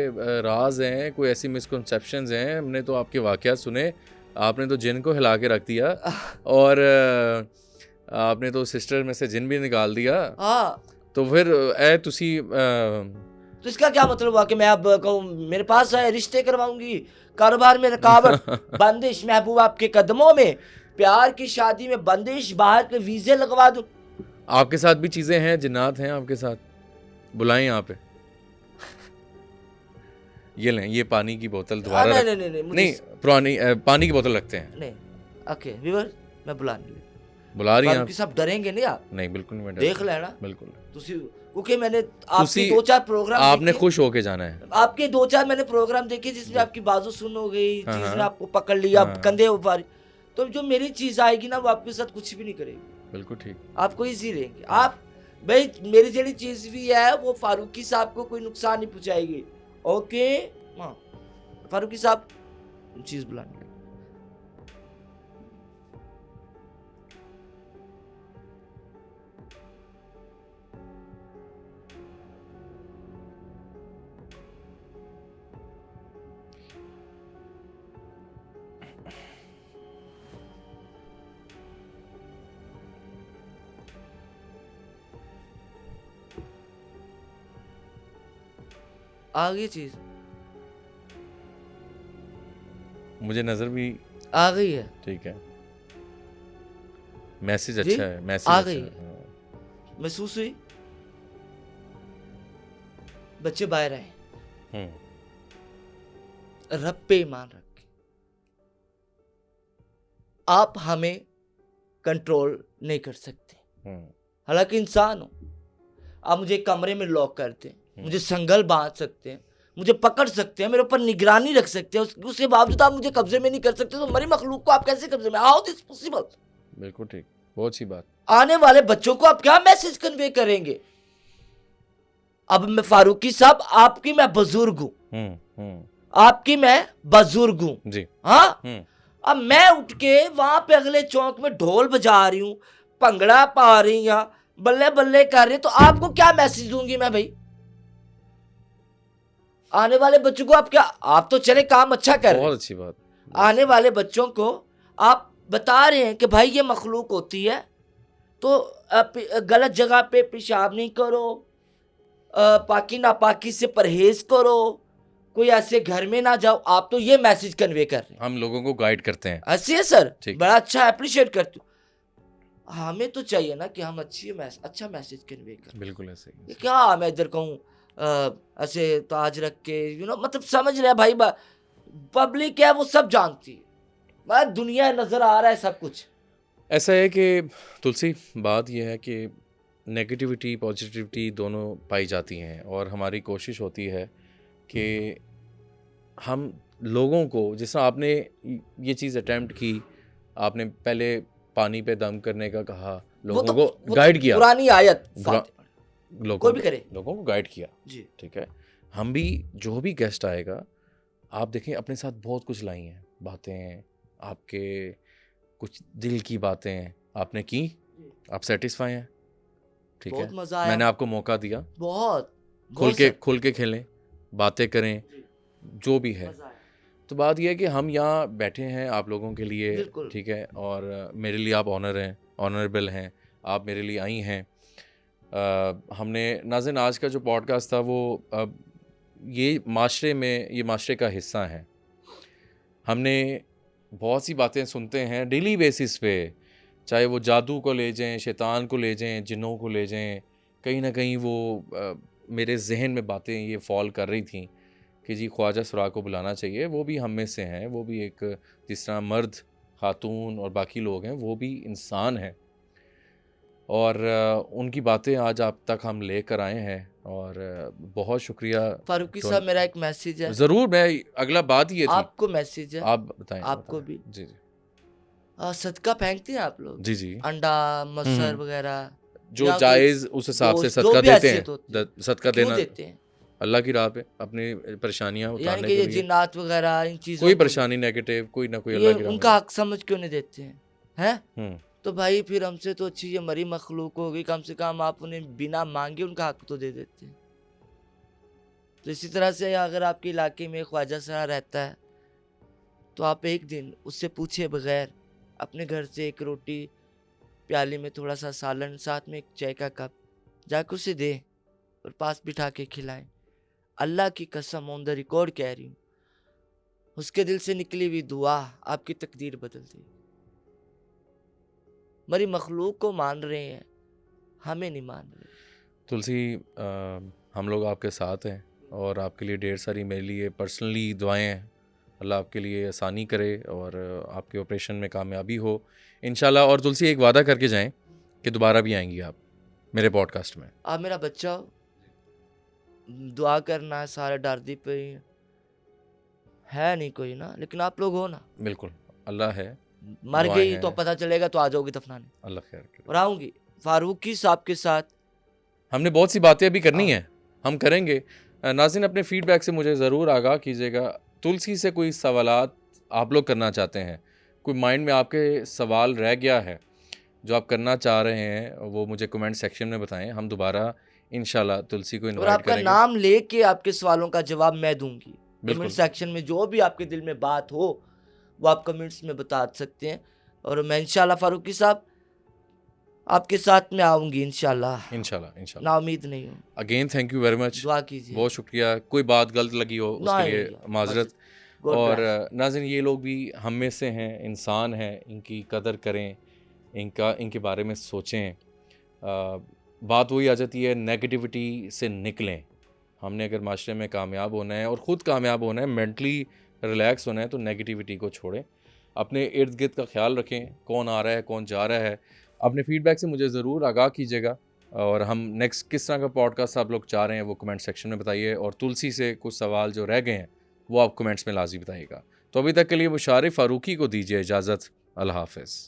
Speaker 1: राज हैं, कोई ऐसी मिसकंसेप्शंस हैं, हमने तो आपके वाक़यात सुने, आपने तो जिन को हिला के रख दिया, और आपने तो सिस्टर में से जिन भी निकाल दिया। तो फिर
Speaker 2: तो इसका क्या मतलब हुआ कि मैं अब कहूँ मेरे पास है, रिश्ते करवाऊंगी, कारोबार में रुकावट, बंदिश, महबूब आपके कदमों में, प्यार की शादी में बंदिश, बाहर के वीजे लगवा दूं।
Speaker 1: आपके साथ भी चीजें हैं, जिन्नात हैं आपके साथ, बुलाएं यहाँ पे। ये लें, ये पानी की बोतल दोबारा नहीं पुरानी पानी की बोतल रखते हैं।
Speaker 2: नहीं, ओके व्यूअर, मैं बुलाने
Speaker 1: बुला रही हैं
Speaker 2: फारूकी साहब डरेंगे नहीं आप?
Speaker 1: नहीं बिल्कुल नहीं, मैं
Speaker 2: देख लेना
Speaker 1: बिल्कुल।
Speaker 2: क्योंकि मैंने आपके 2-4 प्रोग्राम
Speaker 1: आपने खुश होके जाना है।
Speaker 2: आपके 2-4 मैंने प्रोग्राम देखे जिसमें आपकी बाजू सुन हो गई,
Speaker 1: हाँ,
Speaker 2: चीज ने
Speaker 1: हाँ,
Speaker 2: आपको पकड़ लिया,
Speaker 1: हाँ,
Speaker 2: कंधे उभारी, तो जो मेरी चीज आएगी ना वो आपके साथ कुछ भी नहीं करेगी।
Speaker 1: बिल्कुल ठीक।
Speaker 2: आपको इजी रहेंगे आप भाई, मेरी जड़ी चीज भी है वो फारूकी साहब को कोई नुकसान नहीं पहुंचाएगी। ओके हाँ, फारूकी साहब चीज बुलाने आ गई चीज,
Speaker 1: मुझे नजर भी
Speaker 2: आ गई है।
Speaker 1: ठीक है, मैसेज
Speaker 2: जी?
Speaker 1: अच्छा है, मैसेज
Speaker 2: आ
Speaker 1: अच्छा
Speaker 2: गई
Speaker 1: है।
Speaker 2: है। महसूस हुई? बच्चे बाहर आए, रब पे ईमान रख के। आप हमें कंट्रोल नहीं कर सकते, हालांकि इंसान हो। आप मुझे एक कमरे में लॉक करते हैं, मुझे संगल बांध सकते हैं, मुझे पकड़ सकते हैं, मेरे ऊपर निगरानी रख सकते हैं, उसके बावजूद आप मुझे कब्जे में नहीं कर सकते। तो मरी मखलूक को आप कैसे कब्जे में? How this possible?
Speaker 1: बिल्कुल ठीक, बहुत सी बात।
Speaker 2: आने वाले बच्चों को आप क्या मैसेज कन्वे करेंगे? अब मैं फारूकी साहब आपकी मैं बुजुर्ग हूं, आपकी मैं बुजुर्ग हूं
Speaker 1: जी।
Speaker 2: हाँ, अब मैं उठ के वहां पे अगले चौक में ढोल बजा रही हूं, भंगड़ा पा रही हूं, बल्ले बल्ले कर रही, तो आपको क्या मैसेज दूंगी मैं भाई? आने वाले बच्चों को आप क्या, आप तो चले काम अच्छा कर रहे हैं,
Speaker 1: बहुत अच्छी बात।
Speaker 2: आने वाले बच्चों को आप बता रहे हैं कि भाई ये मखलूक होती है, तो गलत जगह पे पेशाब नहीं करो, पाकी नापाकी से परहेज करो, कोई ऐसे घर में ना जाओ। आप तो ये मैसेज कन्वे कर रहे हैं,
Speaker 1: हम लोगों को गाइड करते हैं।
Speaker 2: ऐसे है सर,
Speaker 1: ठीक
Speaker 2: बड़ा अच्छा अप्रिशिएट करते हो। हमें तो चाहिए ना कि हम अच्छा मैसेज कन्वे करें।
Speaker 1: बिल्कुल ऐसे ही।
Speaker 2: क्या मैं इधर कहूँ ऐसे ताज रख के मतलब समझ रहे भाई, पब्लिक है वो सब जानती है, दुनिया नजर आ रहा है सब कुछ।
Speaker 1: ऐसा है कि तुलसी, बात यह है कि नेगेटिविटी पॉजिटिविटी दोनों पाई जाती हैं, और हमारी कोशिश होती है कि हम लोगों को, जिस तरह आपने ये चीज़ अटेम्प्ट की, आपने पहले पानी पे दम करने का कहा, लोगों को गाइड किया,
Speaker 2: पुरानी आयत,
Speaker 1: लोगों को गाइड किया जी। ठीक है, हम भी जो भी गेस्ट आएगा, आप देखें अपने साथ बहुत कुछ लाई हैं बातें, आपके कुछ दिल की बातें आपने की, आप सेटिस्फाई हैं। ठीक है, मज़ा आया, मैंने आपको मौका दिया, बहुत खुल के खेलें, बातें करें, जो भी है। तो बात यह है कि हम यहाँ बैठे हैं आप लोगों के लिए, ठीक है, और मेरे लिए आप ऑनर हैं, ऑनरेबल हैं, आप मेरे लिए आई हैं। हमने नाज़रीन, आज का जो पॉडकास्ट था वो ये माशरे का हिस्सा है। हमने बहुत सी बातें सुनते हैं डेली बेसिस पे, चाहे वो जादू को ले जाएं, शैतान को ले जाएं, जिन्नों को ले जाएं, कहीं ना कहीं वो मेरे जहन में बातें ये फॉल कर रही थी कि जी ख्वाजा सुराग को बुलाना चाहिए, वो भी हम में से हैं, वो भी एक, जिस तरह मर्द, खातून और बाकी लोग हैं, वो भी इंसान हैं, और उनकी बातें आज आप तक हम लेकर आए हैं, और बहुत शुक्रिया
Speaker 2: फारूकी साहब। मेरा एक मैसेज है।
Speaker 1: ज़रूर, मैं अगला बात ये थी,
Speaker 2: आपको मैसेज है,
Speaker 1: आप बताएं।
Speaker 2: आपको भी
Speaker 1: जी जी।
Speaker 2: सदका फेंकते हैं आप लोग?
Speaker 1: जी जी।
Speaker 2: अंडा मसर वगैरह
Speaker 1: जो जायज़ उस हिसाब से सदका देते हैं, सदका देना
Speaker 2: देते हैं
Speaker 1: अल्लाह की राह पे, अपनी परेशानियां उतारने के लिए।
Speaker 2: जिन्नात वगैरह इन चीज़ों,
Speaker 1: कोई परेशानी नेगेटिव, कोई ना कोई अल्लाह की राह,
Speaker 2: उनका हक समझ क्यों नहीं देते हैं? तो भाई फिर हमसे तो अच्छी ये मरी मखलूक होगी, कम से कम आप उन्हें बिना मांगे उनका हक तो दे देते हैं। तो इसी तरह से अगर आपके इलाके में ख्वाजा साहब रहता है, तो आप एक दिन उससे पूछे बगैर अपने घर से एक रोटी, प्याली में थोड़ा सा सालन, साथ में एक चाय का कप जाकर उसे दे और पास बिठा के खिलाएं। अल्लाह की कसम, ऑन द रिकॉर्ड कह रही हूँ, उसके दिल से निकली हुई दुआ आपकी तकदीर बदल देगी। मरी मखलूक को मान रहे हैं, हमें नहीं मान रहे।
Speaker 1: तुलसी, हम लोग आपके साथ हैं, और आपके लिए ढेर सारी मेरे लिए पर्सनली दुआएं हैं, अल्लाह आपके लिए आसानी करे और आपके ऑपरेशन में कामयाबी हो इंशाल्लाह। और तुलसी एक वादा करके जाएं कि दोबारा भी आएंगी आप मेरे पॉडकास्ट में।
Speaker 2: आप मेरा बच्चा हो, दुआ करना है, सारे डरदी पे ही है नहीं कोई ना, लेकिन आप लोग हो ना।
Speaker 1: बिल्कुल, अल्लाह है।
Speaker 2: मर गई तो पता चलेगा तो आ जाओगी दफनाने।
Speaker 1: अल्लाह खैर करे।
Speaker 2: और आऊँगी फारूकी साहब के साथ।
Speaker 1: हमने बहुत सी बातें अभी करनी है, हम करेंगे। नाज़रीन अपने फीडबैक से मुझे ज़रूर आगाह कीजिएगा। तुलसी से कोई सवालात आप लोग करना चाहते हैं, कोई माइंड में आपके सवाल रह गया है जो आप करना चाह रहे हैं, वो मुझे कमेंट सेक्शन में बताएं। हम दोबारा इंशाल्लाह तुलसी को इनवाइट
Speaker 2: करेंगे और आपका नाम लेके आपके सवालों का जवाब मैं दूंगी। कमेंट सेक्शन में जो भी आपके दिल में बात हो वो आप कमेंट्स में बता सकते हैं, और मैं इंशाल्लाह फारूकी साहब आपके साथ में आऊंगी इंशाल्लाह। ना उम्मीद नहीं हूँ।
Speaker 1: Again thank you very much,
Speaker 2: दुआ कीजिए।
Speaker 1: बहुत शुक्रिया। कोई बात गलत लगी हो उसके लिए माजरत। और नाज़रीन ये लोग भी हम में से हैं, इंसान हैं, इनकी कदर करें, इनके बारे में सोचें। बात वही आ जाती है, नेगेटिविटी से निकलें। हमने अगर माशरे में कामयाब होना है और ख़ुद कामयाब होना है, मेंटली रिलैक्स होना है, तो नेगेटिविटी को छोड़ें। अपने इर्द गिर्द का ख्याल रखें, कौन आ रहा है कौन जा रहा है। अपने फीडबैक से मुझे ज़रूर आगाह कीजिएगा, और हम नेक्स्ट किस तरह का पॉडकास्ट आप लोग चाह रहे हैं वो कमेंट सेक्शन में बताइए। और तुलसी से कुछ सवाल जो रह गए हैं वो आप कमेंट्स में लाज़मी बताइएगा। तो अभी तक के लिए मुशारिफ फारूकी को दीजिए इजाज़त। अल्लाह हाफ़िज़।